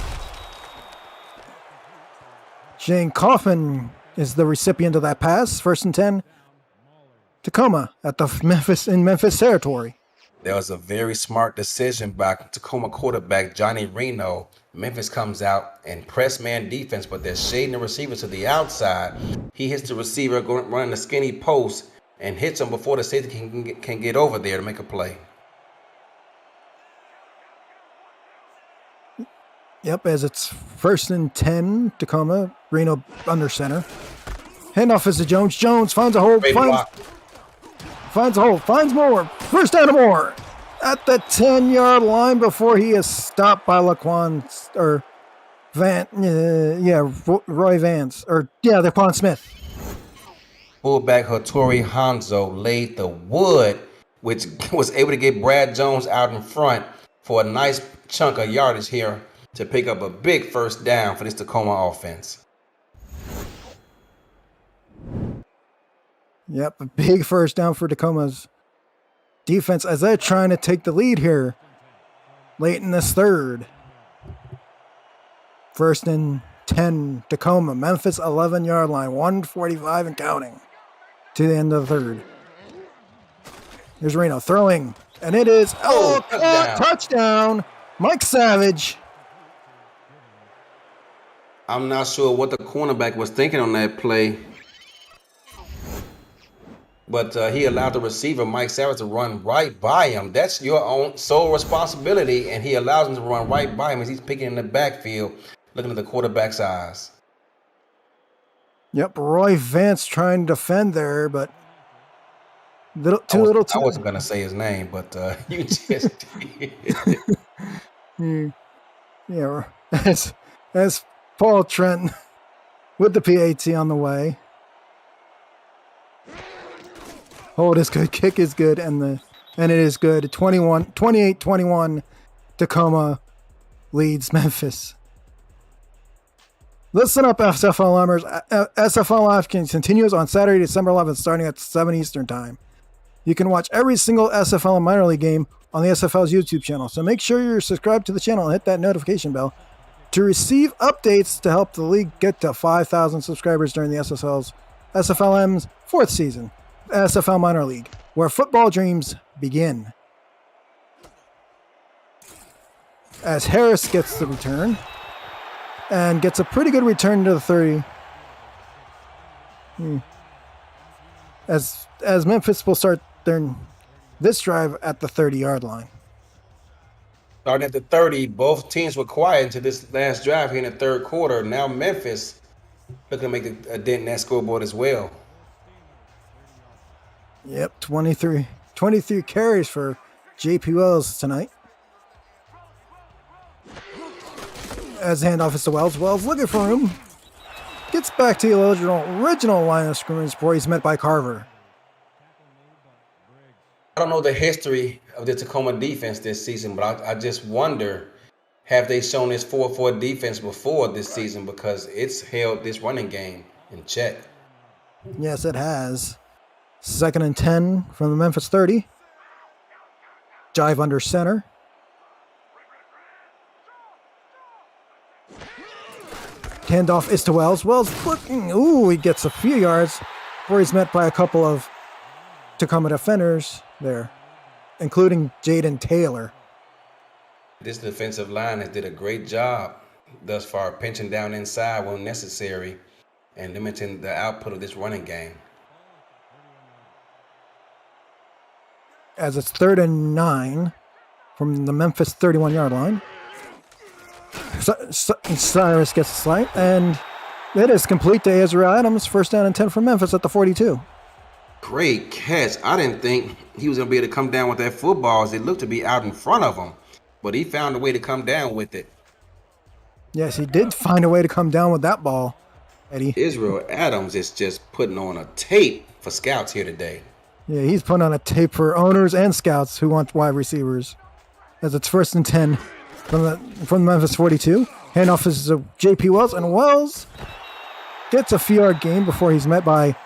Shane Coffin is the recipient of that pass. 1st and 10. Tacoma at the Memphis territory. That was a very smart decision by Tacoma quarterback Johnny Reno. Memphis comes out and press man defense, but they're shading the receiver to the outside. He hits the receiver running the skinny post and hits him before the safety can get over there to make a play. Yep, as it's 1st and 10, Tacoma, Reno under center. Handoff is to Jones. Jones finds a hole. Finds a hole. Finds more. 1st down and more. At the 10-yard line before he is stopped by Roy Vance. Laquan Smith. Fullback Hattori Hanzo laid the wood, which was able to get Brad Jones out in front for a nice chunk of yardage here to pick up a big 1st down for this Tacoma offense. Yep, a big 1st down for Tacoma's defense as they're trying to take the lead here late in this third. 1st and 10, Tacoma, Memphis 11-yard line, 1:45 and counting to the end of the third. Here's Reno throwing, and it is touchdown. Mike Savage. I'm not sure what the cornerback was thinking on that play, but he allowed the receiver, Mike Savage, to run right by him. That's your own sole responsibility, and he allows him to run right by him as he's picking in the backfield, looking at the quarterback's eyes. Yep, Roy Vance trying to defend there, but I wasn't going to say his name, but you just did. Yeah, as Paul Trent with the PAT on the way. Hold is good, kick is good, and it is good. 28-21, Tacoma leads Memphis. Listen up, SFLmers. SFL Live continues on Saturday, December 11th, starting at 7 Eastern Time. You can watch every single SFL minor league game on the SFL's YouTube channel, so make sure you're subscribed to the channel and hit that notification bell to receive updates to help the league get to 5,000 subscribers during the SFLm's 4th season, SFL Minor League, where football dreams begin. As Harris gets the return and gets a pretty good return to the 30. As Memphis will start this drive at the 30-yard line. Starting at the 30, both teams were quiet until this last drive here in the third quarter. Now Memphis looking to make a dent in that scoreboard as well. Yep, 23 carries for J.P. Wells tonight. As the handoff is to Wells. Wells looking for him. Gets back to the original line of scrimmage before he's met by Carver. I don't know the history of the Tacoma defense this season, but I just wonder, have they shown this 4-4 defense before this season, because it's held this running game in check. Yes, it has. 2nd and 10 from the Memphis 30. Jive under center. Handoff is to Wells. Wells looking. Ooh, he gets a few yards before he's met by a couple of Tacoma defenders there, including Jaden Taylor. This defensive line has did a great job thus far, pinching down inside when necessary and limiting the output of this running game. As it's 3rd and 9 from the Memphis 31-yard line. Cyrus gets a slight, and it is complete to Israel Adams. 1st down and 10 from Memphis at the 42. Great catch. I didn't think he was going to be able to come down with that football, as it looked to be out in front of him, but he found a way to come down with it. Yes, he did find a way to come down with that ball. Eddie. Israel Adams is just putting on a tape for scouts here today. Yeah, he's putting on a tape for owners and scouts who want wide receivers. As it's 1st and 10 from Memphis 42. Handoff is J.P. Wells, and Wells gets a few yard gain before he's met by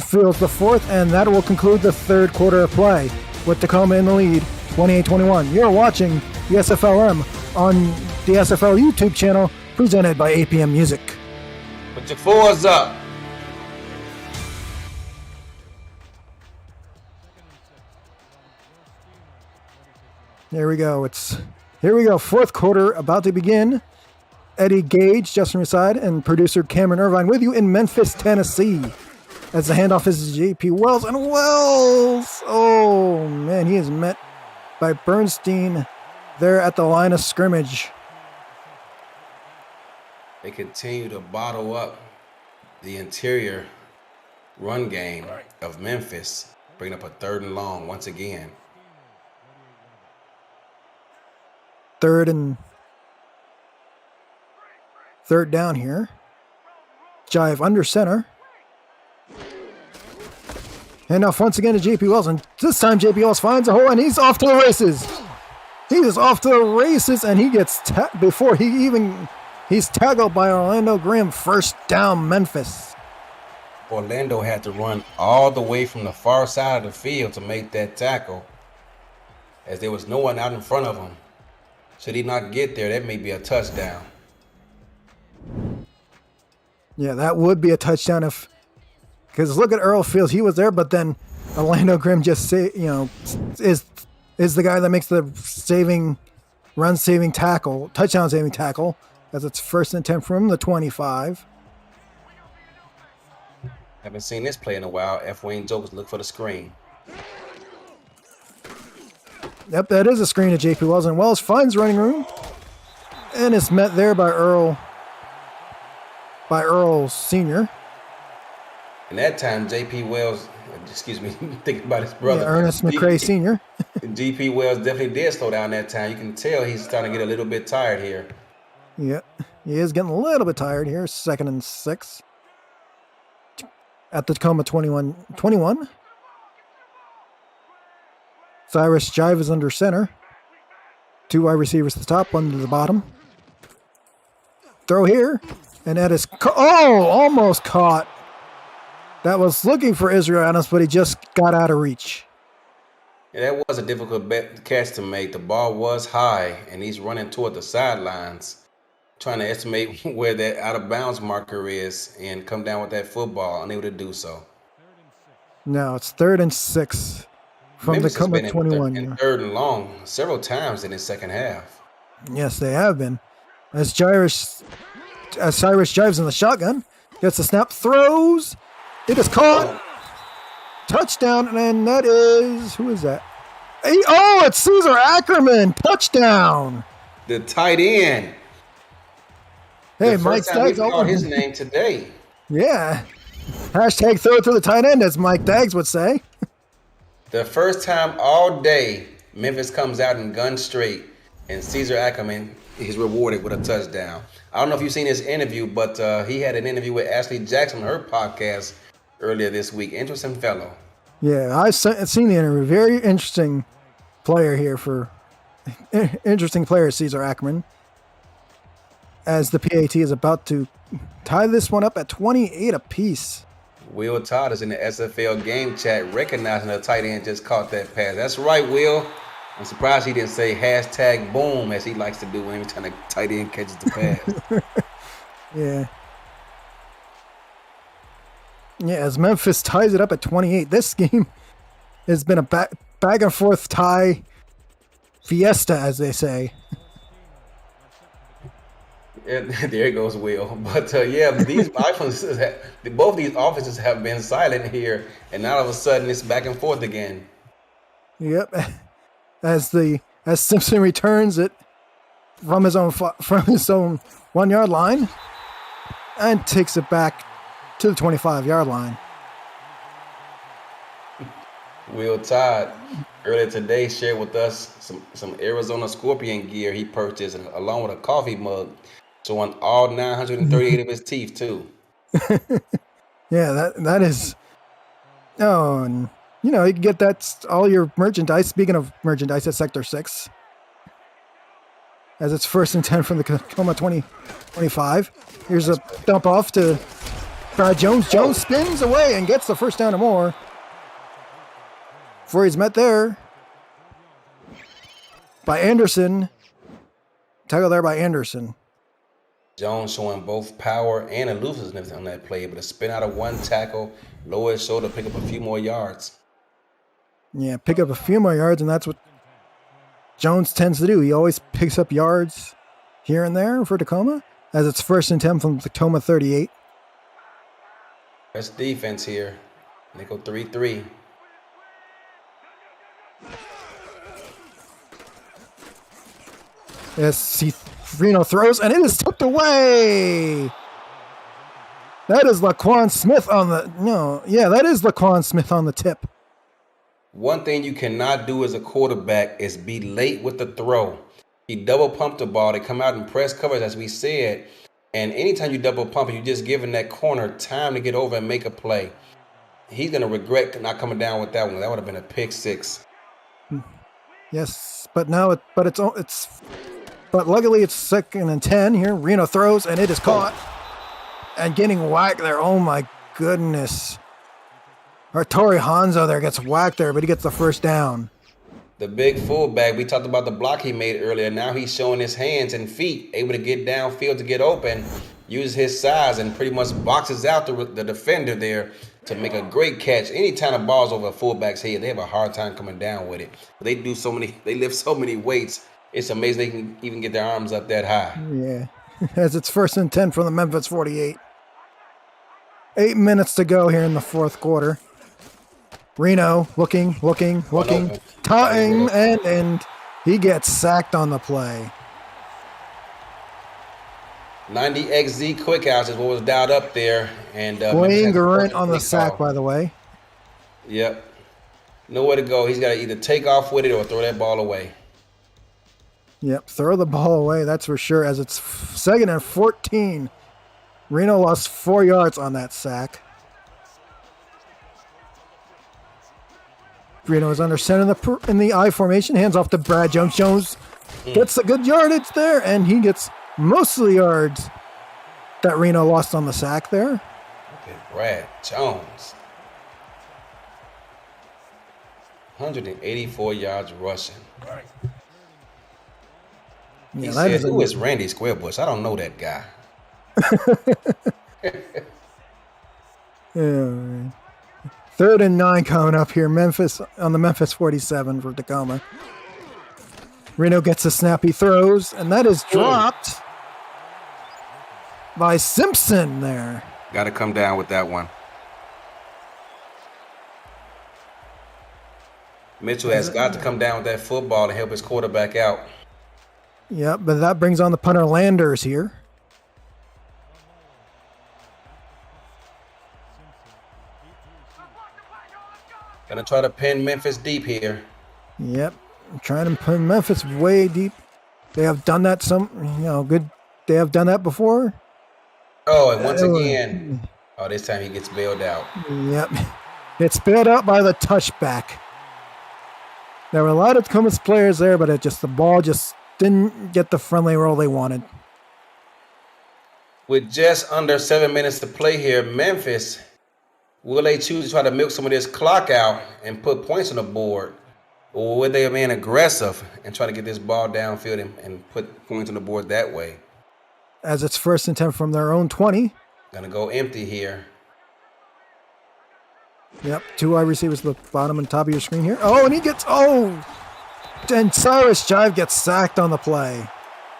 Fields the fourth, and that will conclude the third quarter of play with Tacoma in the lead, 28-21. You're watching the SFLm on the SFL YouTube channel, presented by APM Music. Put your fours up. Here we go. Here we go. Fourth quarter about to begin. Eddie Gage, Justin Reside, and producer Cameron Irvine with you in Memphis, Tennessee. As the handoff is J.P. Wells, and Wells, oh man, he is met by Bernstein there at the line of scrimmage. They continue to bottle up the interior run game of Memphis, bringing up a 3rd and long once again. Third down here. Jive under center. Handoff once again to J.P. Wells, and this time J.P. Wells finds a hole, and he's off to the races. He is off to the races, and he gets before he's tackled by Orlando Graham. First down, Memphis. Orlando had to run all the way from the far side of the field to make that tackle, as there was no one out in front of him. Should he not get there, that may be a touchdown. Yeah, that would be a touchdown because look at Earl Fields. He was there, but then Orlando Grimm just is the guy that makes the touchdown saving tackle, as it's 1st and 10 from the 25. Haven't seen this play in a while. F. Wayne Jokers look for the screen. Yep, that is a screen to J.P. Wells, and Wells finds running room, and is met there by Earl Sr. And that time, J.P. Wells, thinking about his brother. Yeah, Ernest McCray Sr. J.P. Wells definitely did slow down that time. You can tell he's starting to get a little bit tired here. Yeah, he is getting a little bit tired here. 2nd and 6 at the Tacoma 21. Cyrus Jive is under center. 2 wide receivers at the top, 1 to the bottom. Throw here, and that is almost caught. That was looking for Israel Adams, but he just got out of reach. Yeah, that was a difficult catch to make. The ball was high, and he's running toward the sidelines, trying to estimate where that out of bounds marker is and come down with that football, unable to do so. No, it's 3rd and 6 from Memphis the Tacoma has been 21. in 3rd and long several times in the second half. Yes, they have been. As Cyrus drives in the shotgun, gets the snap, throws. It is caught. Touchdown, and that is, who is that? It's Caesar Ackerman. Touchdown. The tight end. Hey, the Mike first time we Staggs. called his name today. Yeah. Hashtag throw it to the tight end, as Mike Daggs would say. The first time all day, Memphis comes out in gun straight, and Caesar Ackerman is rewarded with a touchdown. I don't know if you've seen his interview, but he had an interview with Ashley Jackson on her podcast earlier this week. Interesting fellow. Yeah, I've seen the interview. Very interesting player here Caesar Ackerman. As the PAT is about to tie this one up at 28 apiece. Will Todd is in the SFL game chat recognizing the tight end just caught that pass. That's right, Will. I'm surprised he didn't say hashtag boom as he likes to do every time the tight end catches the pass. Yeah. Yeah, as Memphis ties it up at 28. This game has been a back and forth tie fiesta, as they say. Yeah, there goes Will. But these both these offenses have been silent here, and now all of a sudden it's back and forth again. Yep. As Simpson returns it from his own 1 yard line and takes it back to the 25-yard line. Will Todd earlier today shared with us some Arizona Scorpion gear he purchased along with a coffee mug, showing all 938 of his teeth too. Yeah, that is. Oh, and you know, you can get that all your merchandise. Speaking of merchandise at Sector 6. As it's 1st and 10 from the Tacoma 20-25. Here's a dump off to Brad Jones. Jones spins away and gets the first down or more. Before he's met there by Anderson. Tackle there by Anderson. Jones showing both power and elusiveness on that play, but to spin out of one tackle, lower his shoulder, pick up a few more yards. Yeah, pick up a few more yards, and that's what Jones tends to do. He always picks up yards here and there for Tacoma, as it's 1st and 10 from Tacoma 38. Best defense here. They go 3-3. Yes, Reno throws, and it is tipped away. That is Laquan Smith on the... No, yeah, that is Laquan Smith on the tip. One thing you cannot do as a quarterback is be late with the throw. He double pumped the ball. They come out and press coverage, as we said. And anytime you double pump, you're just giving that corner time to get over and make a play. He's going to regret not coming down with that one. That would have been a pick 6. Yes, but now but luckily it's 2nd and 10 here. Reno throws, and it is caught. And getting whacked there. Oh, my goodness. Torrey Hanzo there gets whacked there, but he gets the first down. The big fullback, we talked about the block he made earlier. Now he's showing his hands and feet, able to get downfield to get open, use his size, and pretty much boxes out the defender there to make a great catch. Anytime the ball's over a fullback's head, they have a hard time coming down with it. They lift so many weights. It's amazing they can even get their arms up that high. Yeah, as it's 1st and 10 from the Memphis 48. 8 minutes to go here in the 4th quarter. Reno looking, time, and he gets sacked on the play. 90XZ quick outs is what was dialed up there. And Wayne Garrett on the sack, by the way. Yep. Nowhere to go. He's got to either take off with it or throw that ball away. Yep, throw the ball away, that's for sure, as it's 2nd and 14. Reno lost 4 yards on that sack. Reno is under center in the I formation, hands off to Brad Jones. Jones gets a good yardage there, and he gets most of the yards that Reno lost on the sack there. Look at Brad Jones. 184 yards rushing. Yeah, he said, who is Randy Squarebush? I don't know that guy. Yeah. 3rd and 9 coming up here. Memphis on the Memphis 47 for Tacoma. Reno gets a snap, he throws, and that is dropped by Simpson there. Got to come down with that one. Mitchell has got to come down with that football to help his quarterback out. Yep, but that brings on the punter Landers here. Gonna try to pin Memphis deep here. Yep, trying to pin Memphis way deep. They have done that They have done that before. Oh, and once again, this time he gets bailed out. Yep, it's bailed out by the touchback. There were a lot of Tacoma's players there, but the ball just didn't get the friendly roll they wanted. With just under 7 minutes to play here, Memphis, will they choose to try to milk some of this clock out and put points on the board? Or will they remain aggressive and try to get this ball downfield and put points on the board that way? As it's 1st and 10 from their own 20. Gonna go empty here. Yep, 2 wide receivers at the bottom and top of your screen here. Oh, and and Cyrus Jive gets sacked on the play.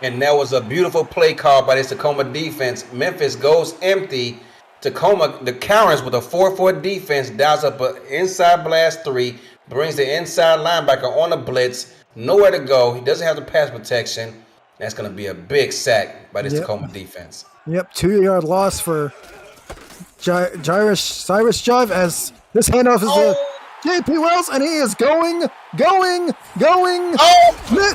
And that was a beautiful play call by this Tacoma defense. Memphis goes empty. Tacoma, the counters with a 4-4 defense, dials up an inside blast 3, brings the inside linebacker on a blitz, nowhere to go. He doesn't have the pass protection. That's going to be a big sack by this Tacoma defense. Yep, 2-yard loss for Cyrus Jive as this handoff is JP Wells, and he is going. Oh!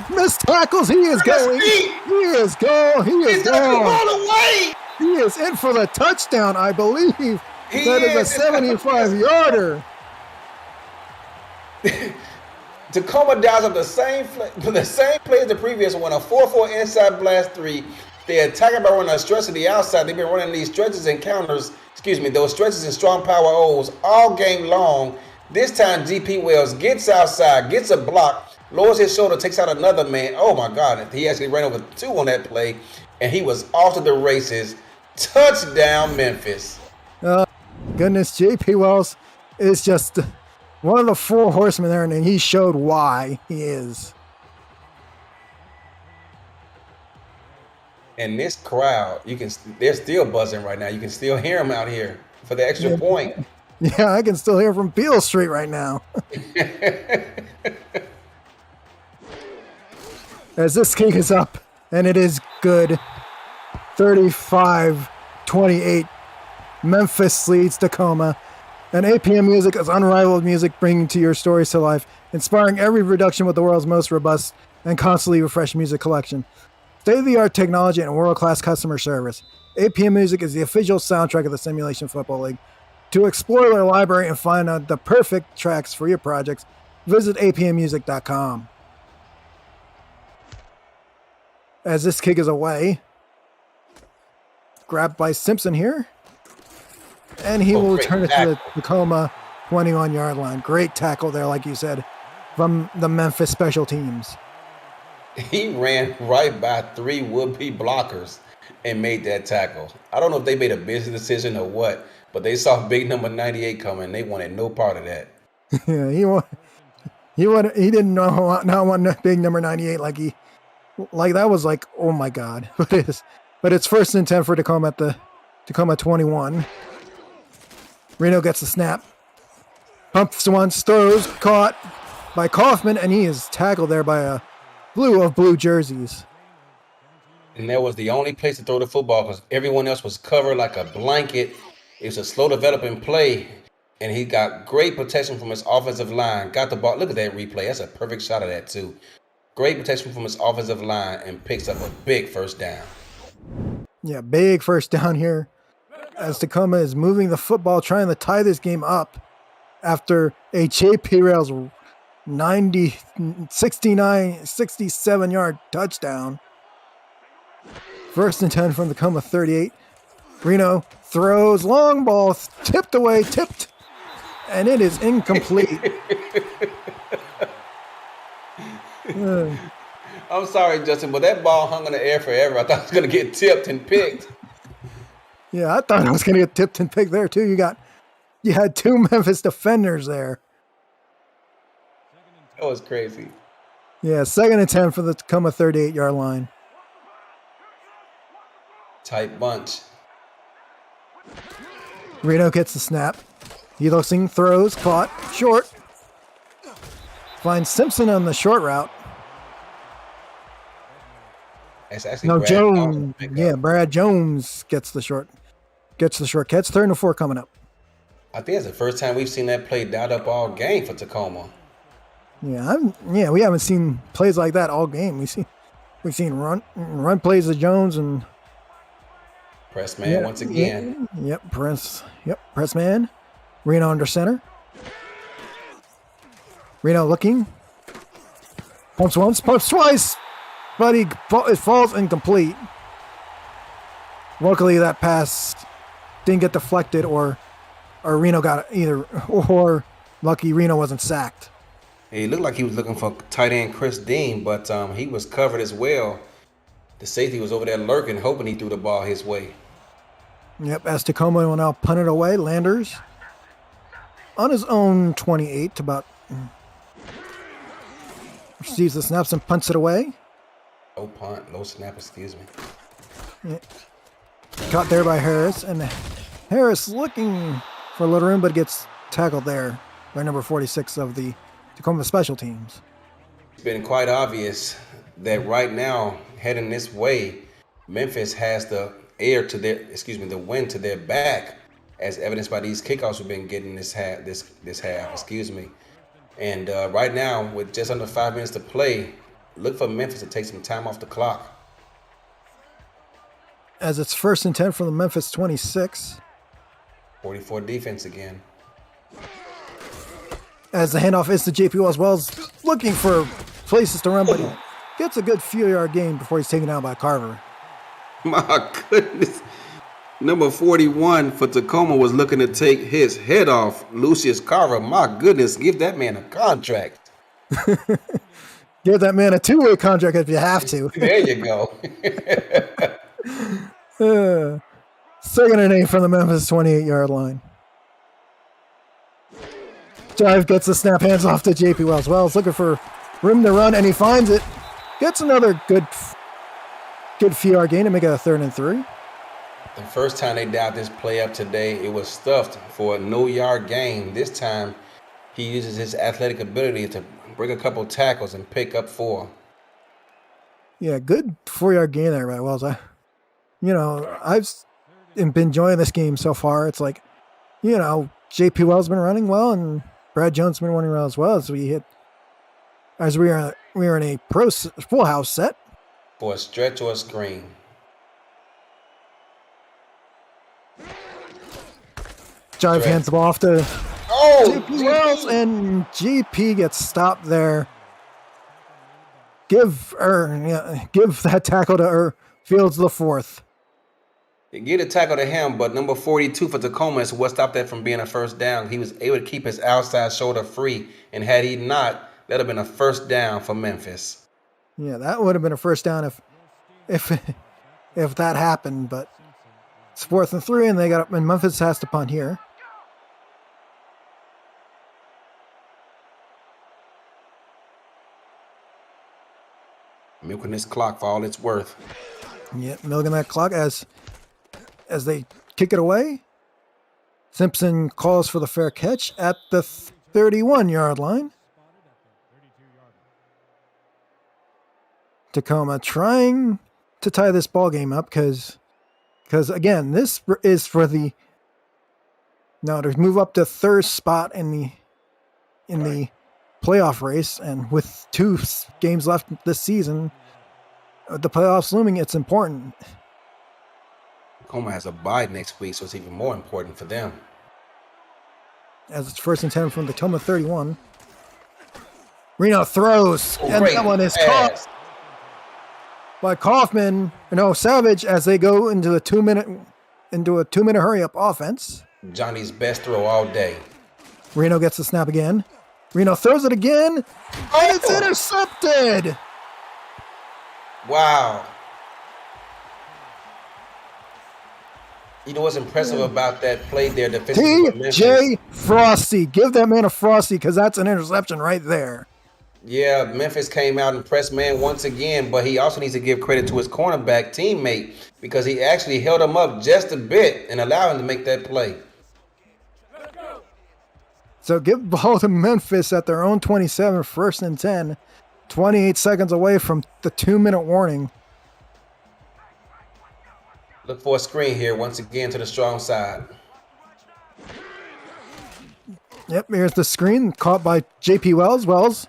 Missed tackles. He is going. He is going. He's going all the way. He is in for the touchdown, I believe. He that is a 75-yarder. Tacoma dials up the same play as the previous one, a 4-4 inside blast 3. They're attacking by running a stretch to the outside. They've been running these stretches and counters, those stretches and strong power O's all game long. This time, GP Wells gets outside, gets a block, lowers his shoulder, takes out another man. Oh my God, he actually ran over 2 on that play, and he was off to the races. Touchdown, Memphis. Goodness, JP Wells is just one of the 4 horsemen there, and he showed why he is. And this crowd, they're still buzzing right now. You can still hear them out here for the extra point. Yeah, I can still hear from Beale Street right now. As this kick is up, and it is good. 35-28. Memphis leads Tacoma. And APM Music is unrivaled music, bringing to your stories to life, inspiring every production with the world's most robust and constantly refreshed music collection. State-of-the-art technology and world-class customer service. APM Music is the official soundtrack of the Simulation Football League. To explore their library and find out the perfect tracks for your projects, visit apmmusic.com. As this kick is away, grabbed by Simpson here, and he will return it to the Tacoma 21-yard line. Great tackle there, like you said, from the Memphis special teams. He ran right by 3 would-be blockers and made that tackle. I don't know if they made a business decision or what, but they saw big number 98 coming. They wanted no part of that. Yeah, he didn't know not want big number 98 like that was like, oh my God. But it's 1st and 10 for Tacoma at the Tacoma 21. Reno gets the snap. Pumps once, throws, caught by Kaufman, and he is tackled there by a blue jerseys. And that was the only place to throw the football because everyone else was covered like a blanket. It was a slow developing play, and he got great protection from his offensive line. Got the ball. Look at that replay. That's a perfect shot of that, too. Great protection from his offensive line and picks up a big first down. Yeah, big first down here as Tacoma is moving the football, trying to tie this game up after a JP Rails 67-yard touchdown. 1st and 10 from Tacoma 38. Reno throws, long ball, tipped, and it is incomplete. I'm sorry, Justin, but that ball hung in the air forever. I thought it was going to get tipped and picked. Yeah, I thought it was going to get tipped and picked there, too. You had 2 Memphis defenders there. That was crazy. Yeah, 2nd and 10 for the Tacoma 38-yard line. Tight bunch. Reno gets the snap. Helosing throws, caught, short. Finds Simpson on the short route. It's actually Jones. Yeah, Brad Jones gets the short catch. 3rd and 4 coming up. I think it's the first time we've seen that play dialed up all game for Tacoma. Yeah, we haven't seen plays like that all game. We've seen run plays of Jones and press man once again. Press man. Reno under center. Reno looking. Pumps once, pumps twice, but it falls incomplete. Luckily, that pass didn't get deflected, or Reno got it either, or lucky Reno wasn't sacked. He looked like he was looking for tight end Chris Dean, but he was covered as well. The safety was over there lurking, hoping he threw the ball his way. Yep, as Tacoma will now punt it away. Landers on his own 28, receives the snaps and punts it away. No punt, no snap, excuse me. Yeah. Caught there by Harris, and Harris looking for a little room, but gets tackled there by number 46 of the Tacoma special teams. It's been quite obvious that right now, heading this way, Memphis has the wind to their back. as evidenced by these kickoffs we've been getting this half. Excuse me. And right now, with just under 5 minutes to play, look for Memphis to take some time off the clock. As it's 1st and 10 from the Memphis 26. 44 defense again. As the handoff is to JP Wells, looking for places to run, but he gets a good few yard gain before he's taken down by Carver. My goodness. Number 41 for Tacoma was looking to take his head off. Lucius Carver, my goodness, give that man a contract. Give that man a 2-way contract if you have to. There you go. 2nd and 8 from the Memphis 28-yard line. Jive gets the snap, hands off to JP Wells. Wells looking for room to run, and he finds it. Gets another good few yard gain to make it a 3rd and 3. The first time they dialed this play up today, it was stuffed for a no-yard gain. This time, he uses his athletic ability to break a couple tackles and pick up 4. Yeah, good 4-yard gain there by Wells. I've been enjoying this game so far. It's like, JP Wells been running well, and Brad Jones been running well as well. As we are in a full house set for a stretch or a screen. Jive hands the ball off to JP Wells, and GP gets stopped there. Give that tackle to Fields the 4th. Get a tackle to him, but number 42 for Tacoma is what stopped that from being a first down. He was able to keep his outside shoulder free, and had he not, that would have been a first down for Memphis. Yeah, that would have been a first down if that happened, but it's 4th and 3, and Memphis has to punt here. Milking this clock for all it's worth. Yeah, milking that clock as they kick it away. Simpson calls for the fair catch at the 31-yard line. Tacoma trying to tie this ball game up because again, this is for to move up to 3rd spot in the playoff race, and with 2 games left this season, the playoffs looming, it's important. Tacoma has a bye next week, so it's even more important for them. As it's 1st and 10 from the Tacoma 31. Reno throws, and that one is caught by Savage as they go into a 2-minute hurry-up offense. Johnny's best throw all day. Reno gets the snap again. Reno throws it again, and it's intercepted. Wow. You know what's impressive about that play there defensively? T.J. Frosty. Give that man a Frosty, because that's an interception right there. Yeah, Memphis came out and pressed man once again, but he also needs to give credit to his cornerback teammate because he actually held him up just a bit and allowed him to make that play. So give the ball to Memphis at their own 27, 1st and 10, 28 seconds away from the 2-minute warning. Look for a screen here once again to the strong side. Yep, here's the screen caught by JP Wells. Wells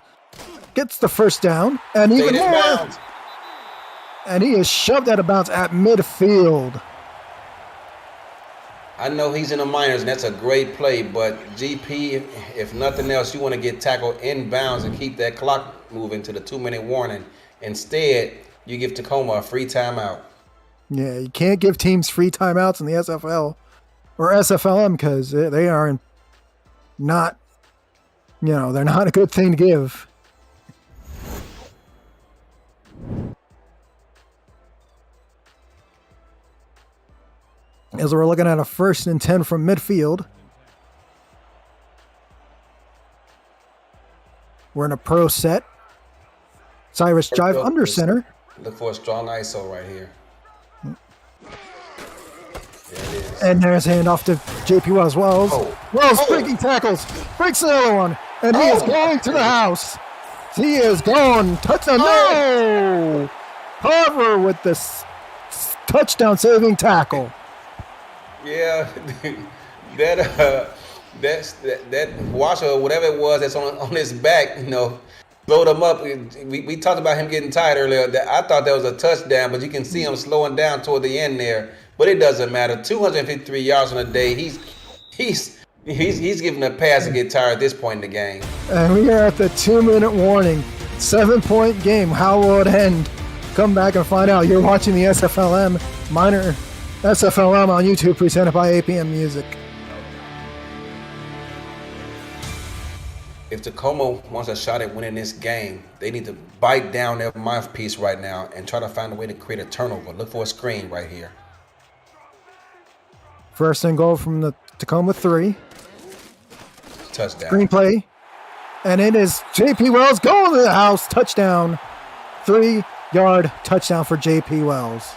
gets the 1st down, and even more. And he is shoved out of bounds at midfield. I know he's in the minors, and that's a great play, but GP, if nothing else, you want to get tackled inbounds and keep that clock moving to the 2-minute warning. Instead, you give Tacoma a free timeout. Yeah, you can't give teams free timeouts in the SFL or SFLm because they are not, they're not a good thing to give. As we're looking at a 1st and 10 from midfield. We're in a pro set. Cyrus Jive under center. Look for a strong ISO right here. There it is. And there's handoff to JP Wells. Wells breaking tackles. Breaks another one. And he is going to the house. He is gone. Touchdown. No! Carver with this touchdown saving tackle. Yeah, that washer or whatever it was that's on his back, blowed him up. We talked about him getting tired earlier. I thought that was a touchdown, but you can see him slowing down toward the end there. But it doesn't matter. 253 yards on a day. He's giving a pass to get tired at this point in the game. And we are at the 2-minute warning. 7-point game. How will it end? Come back and find out. You're watching the SFLm minor SFLm on YouTube, presented by APM Music. If Tacoma wants a shot at winning this game, they need to bite down their mouthpiece right now and try to find a way to create a turnover. Look for a screen right here. First and goal from the Tacoma 3. Touchdown. Screenplay. And it is J.P. Wells going to the house. Touchdown. 3-yard touchdown for J.P. Wells.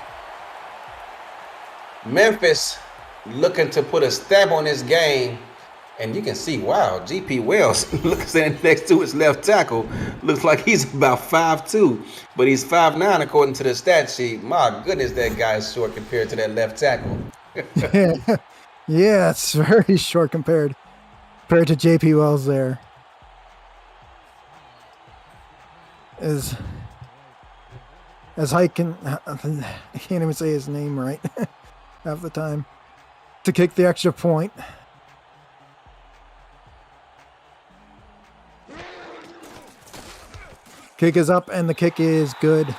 Memphis looking to put a stamp on this game. And you can see, wow, J.P. Wells, standing next to his left tackle, looks like he's about 5'2", but he's 5'9", according to the stat sheet. My goodness, that guy is short compared to that left tackle. Yeah, it's very short compared to J.P. Wells there. As I can't even say his name right half the time, to kick the extra point. Kick is up, and the kick is good.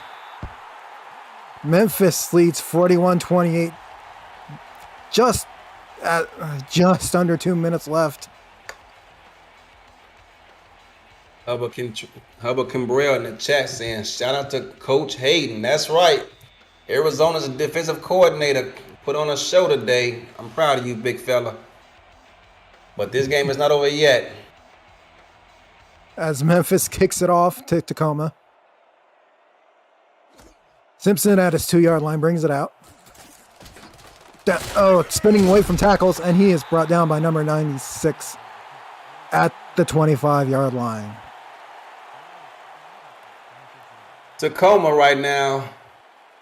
Memphis leads 41-28. Just under 2 minutes left. Hubba Kimbrell in the chat saying, shout out to Coach Hayden. That's right. Arizona's defensive coordinator put on a show today. I'm proud of you, big fella. But this game is not over yet. As Memphis kicks it off to Tacoma. Simpson at his 2-yard line brings it out. Spinning away from tackles, and he is brought down by number 96 at the 25-yard line. Tacoma right now,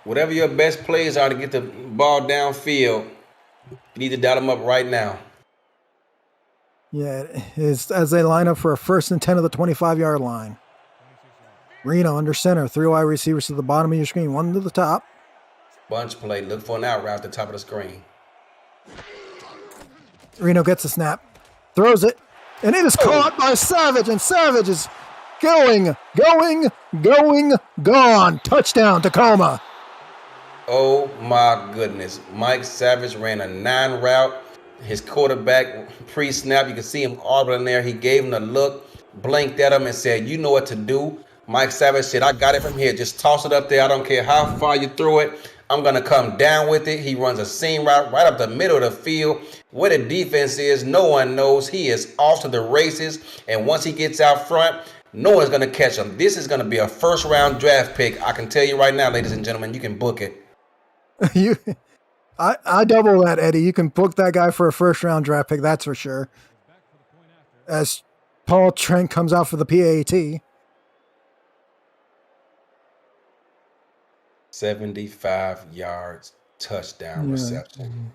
whatever your best plays are to get the ball downfield, you need to dial them up right now. Yeah, it is as they line up for a 1st and 10 of the 25-yard line. Reno under center, 3 wide receivers to the bottom of your screen, 1 to the top. Bunch play, look for an out route at the top of the screen. Reno gets a snap, throws it, and it is caught by Savage, and Savage is gone. Touchdown, Tacoma. Oh my goodness. Mike Savage ran a 9 route. His quarterback pre-snap, you can see him orbiting there. He gave him a look, blinked at him and said, you know what to do. Mike Savage said, I got it from here. Just toss it up there. I don't care how far you throw it. I'm going to come down with it. He runs a seam route right up the middle of the field. Where the defense is, no one knows. He is off to the races. And once he gets out front, no one's going to catch him. This is going to be a first-round draft pick. I can tell you right now, ladies and gentlemen, you can book it. I double that, Eddie. You can book that guy for a first-round draft pick, that's for sure. As Paul Trent comes out for the PAT. 75 yards, touchdown reception.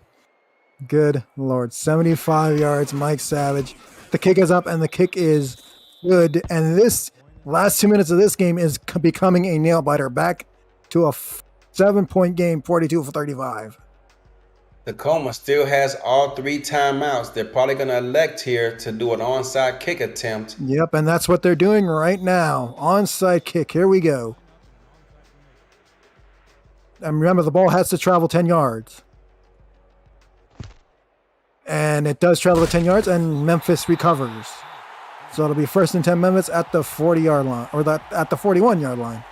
Good Lord. 75 yards, Mike Savage. The kick is up, and the kick is good. And this last 2 minutes of this game is becoming a nail-biter. Back to a 7-point game, 42-35. Tacoma still has all 3 timeouts. They're probably going to elect here to do an onside kick attempt. Yep, and that's what they're doing right now. Onside kick. Here we go. And remember, the ball has to travel 10 yards. And it does travel 10 yards, and Memphis recovers. So it'll be 1st and 10 Memphis at the 40-yard line, or at the 41-yard line.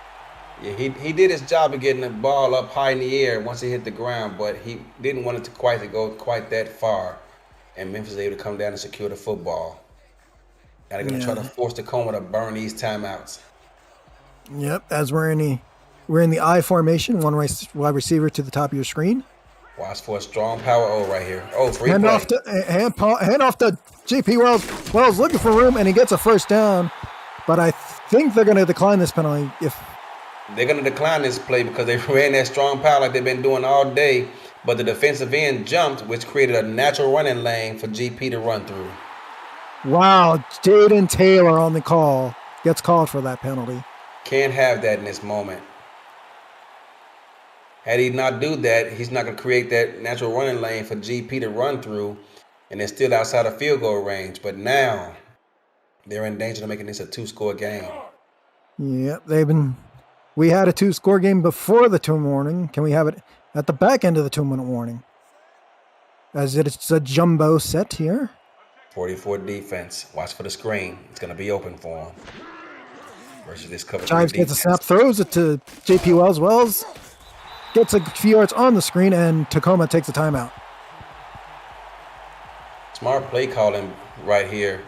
Yeah, he did his job of getting the ball up high in the air once it hit the ground, but he didn't want it to go quite that far. And Memphis was able to come down and secure the football. Now they're going to try to force Tacoma to burn these timeouts. Yep, as we're in the I formation, 1 wide receiver to the top of your screen. Watch for a strong power O right here. Oh, free hand play. Hand off to J.P. Wells. Wells looking for room, and he gets a first down. But I think they're going to decline this penalty. They're going to decline this play because they ran that strong power like they've been doing all day. but the defensive end jumped, which created a natural running lane for GP to run through. Wow, Jaden Taylor on the call. Gets called for that penalty. Can't have that in this moment. Had he not do that, he's not going to create that natural running lane for GP to run through, and they're still outside of field goal range. But now they're in danger of making this a 2-score game. Yep, we had a 2-score game before the 2-minute warning. Can we have it at the back end of the 2-minute warning? As it's a jumbo set here. 44 defense. Watch for the screen. It's going to be open for him. Versus this cover. Chives gets a snap, throws it to JP Wells. Wells gets a few yards on the screen, and Tacoma takes a timeout. Smart play calling right here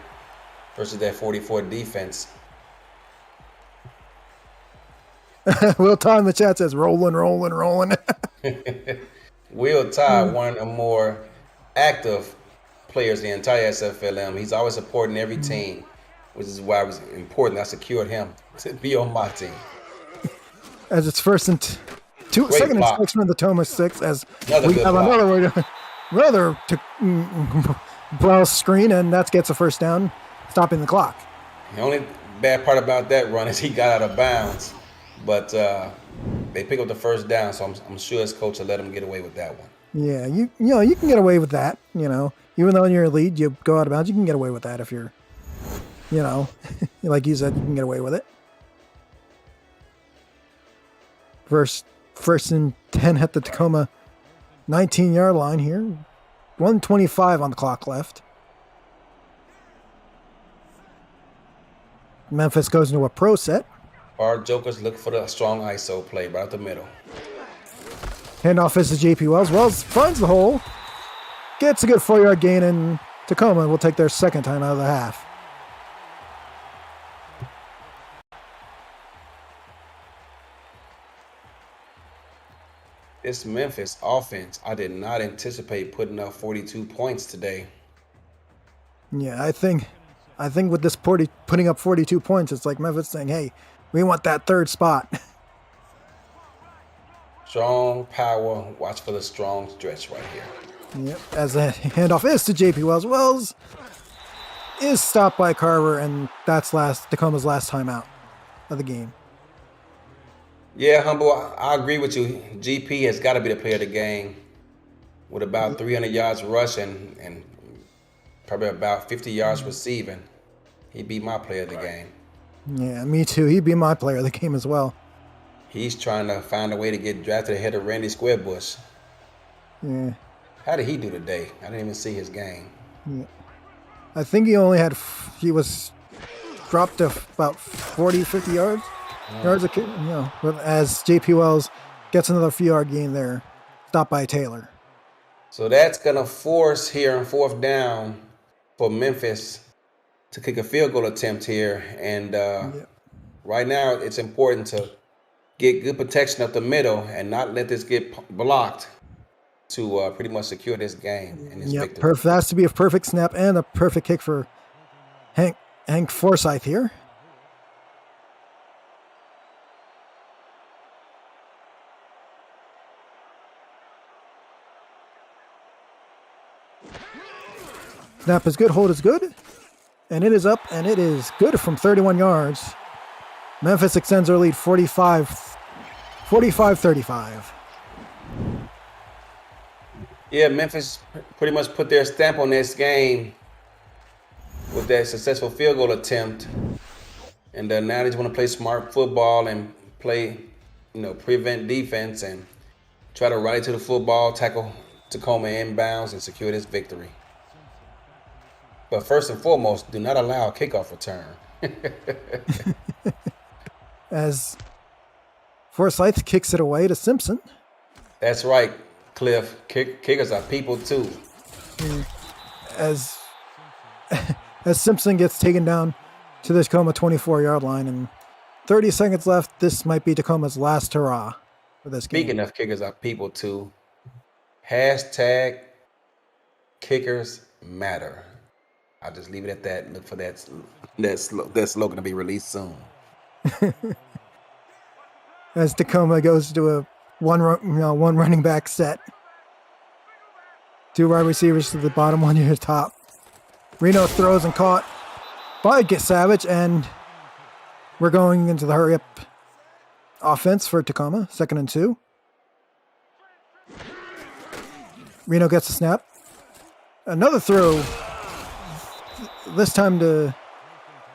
versus that 44 defense. Will Todd in the chat says, rolling. Will Todd, one of the more active players in the entire SFLm. He's always supporting every team, which is why it was important I secured him to be on my team. As it's second and 6 from the Tacoma 6, as we have another Wells screen, and that gets a first down, stopping the clock. The only bad part about that run is he got out of bounds, but they pick up the first down, so I'm sure his coach will let him get away with that one. Yeah, you can get away with that. Even though you're a lead, you go out of bounds. You can get away with that if you're, like you said, you can get away with it. First and 10 at the Tacoma 19-yard line here. 1:25 on the clock left. Memphis goes into a pro set. Our jokers look for the strong ISO play right up the middle. Handoff is to JP Wells. Wells finds the hole. Gets a good 4-yard gain, and Tacoma will take their second time out of the half. This Memphis offense, I did not anticipate putting up 42 points today. Yeah, I think with this putting up 42 points, it's like Memphis saying, hey, we want that third spot. Strong power. Watch for the strong stretch right here. Yep, as the handoff is to JP Wells. Wells is stopped by Carver, and that's Tacoma's last time out of the game. Yeah, Humble, I agree with you. GP has got to be the player of the game with about 300 yards rushing and probably about 50 yards receiving. He'd be my player of the game. Yeah, me too. He'd be my player of the game as well. He's trying to find a way to get drafted ahead of Randy Squarebush. Yeah. How did he do today? I didn't even see his game. Yeah. I think he was dropped to about 40, 50 yards. Yards a kid, but as JP Wells gets another few yard gain there, stopped by Taylor. So that's going to force here on 4th down for Memphis to kick a field goal attempt here. And right now it's important to get good protection up the middle and not let this get blocked to pretty much secure this game and this victory. That has to be a perfect snap and a perfect kick for Hank Forsyth here. Snap is good, hold is good, and it is up, and it is good from 31 yards. Memphis extends their lead 45-35. Yeah, Memphis pretty much put their stamp on this game with that successful field goal attempt. And now they just want to play smart football and play, prevent defense and try to rally to the football, tackle Tacoma inbounds, and secure this victory. But first and foremost, do not allow a kickoff return. As Forsyth kicks it away to Simpson. That's right, Cliff. Kickers are people too. As Simpson gets taken down to the Tacoma 24-yard line, and 30 seconds left. This might be Tacoma's last hurrah for this game. Speaking of kickers are people too, hashtag kickers matter. I'll just leave it at that. Look for that slogan to be released soon. As Tacoma goes to a one running back set. Two wide receivers to the bottom, one to the top. Reno throws and caught by Get Savage, and we're going into the hurry up offense for Tacoma. 2nd and 2. Reno gets the snap. Another throw. This time to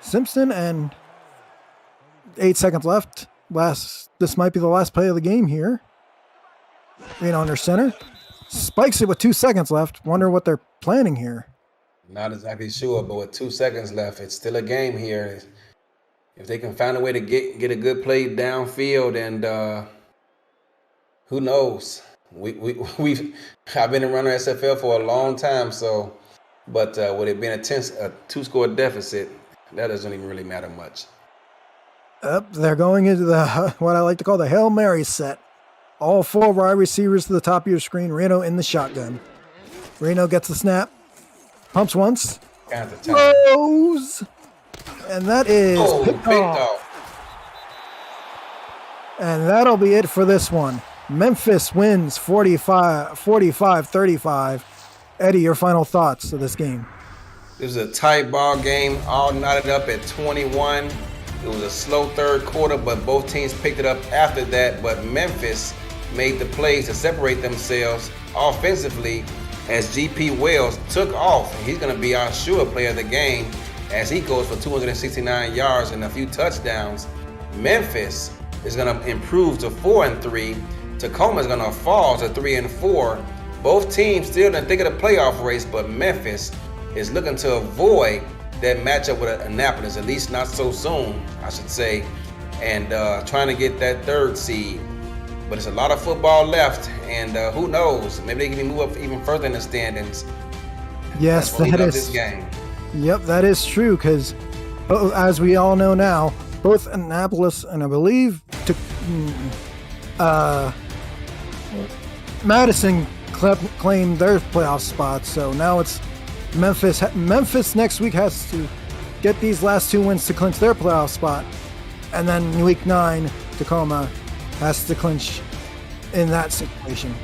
Simpson, and 8 seconds left. This might be the last play of the game here. Reno under center. Spikes it with 2 seconds left. Wonder what they're planning here. Not exactly sure, but with 2 seconds left, it's still a game here. If they can find a way to get a good play downfield, and who knows? I've been around the SFL for a long time, so but with it being a 2-score deficit, that doesn't even really matter much. They're going into the what I like to call the Hail Mary set. All 4 wide receivers to the top of your screen. Reno in the shotgun. Reno gets the snap. Pumps once. Throws. And that is picked off. And that'll be it for this one. Memphis wins 45-35. Eddie, your final thoughts of this game? It was a tight ball game, all knotted up at 21. It was a slow third quarter, but both teams picked it up after that. But Memphis made the plays to separate themselves offensively as GP Wells took off. He's going to be our sure player of the game as he goes for 269 yards and a few touchdowns. Memphis is going to improve to 4-3. Tacoma is going to fall to 3-4. Both teams still in the thick of the playoff race, but Memphis is looking to avoid that matchup with Annapolis, at least not so soon, I should say, and trying to get that 3rd seed. But it's a lot of football left, and who knows? Maybe they can move up even further in the standings. Yes, that is this game. Yep, that is true, because as we all know now, both Annapolis and I believe Madison claimed their playoff spots, so now it's Memphis. Memphis next week has to get these last 2 wins to clinch their playoff spot, and then week 9, Tacoma has to clinch in that situation.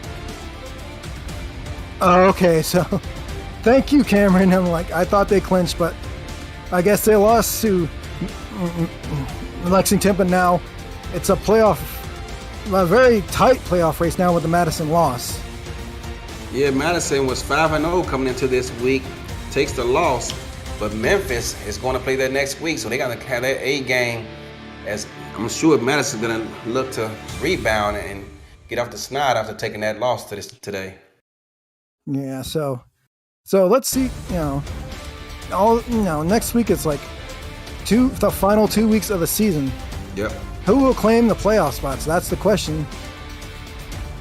Okay, so thank you, Cameron. I thought they clinched, but I guess they lost to Lexington, but now it's a very tight playoff race now with the Madison loss. Yeah, Madison was 5-0 coming into this week, takes the loss, but Memphis is going to play that next week, so they got to have that A game. As I'm sure Madison's going to look to rebound and get off the snide after taking that loss today. Yeah, so let's see. Next week it's like the final 2 weeks of the season. Yep. Who will claim the playoff spots? That's the question.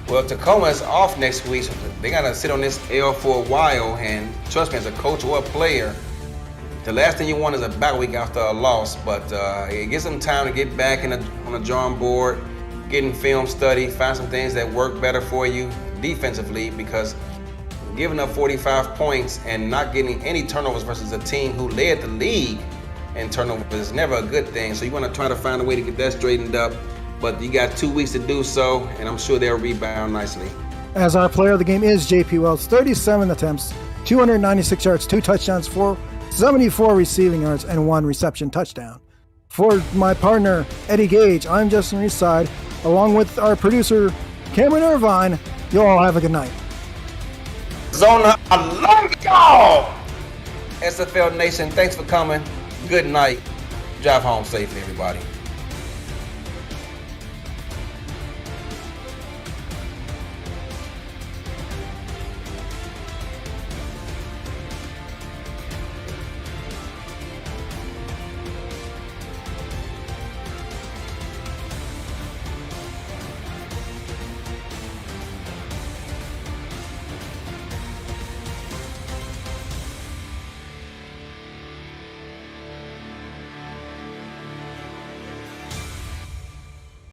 Well, Tacoma is off next week, so they got to sit on this L for a while. And trust me, as a coach or a player, the last thing you want is a bye week after a loss, but it gives them time to get back on the drawing board, get in film study, find some things that work better for you defensively, because giving up 45 points and not getting any turnovers versus a team who led the league in turnovers is never a good thing. So you want to try to find a way to get that straightened up, but you got 2 weeks to do so, and I'm sure they'll rebound nicely. As our player of the game is JP Wells, 37 attempts, 296 yards, 2 touchdowns, 74 receiving yards, and 1 reception touchdown. For my partner, Eddie Gage, I'm Justin Reeside, along with our producer, Cameron Irvine. You all have a good night. Zona, I love y'all! SFL Nation, thanks for coming. Good night. Drive home safely, everybody.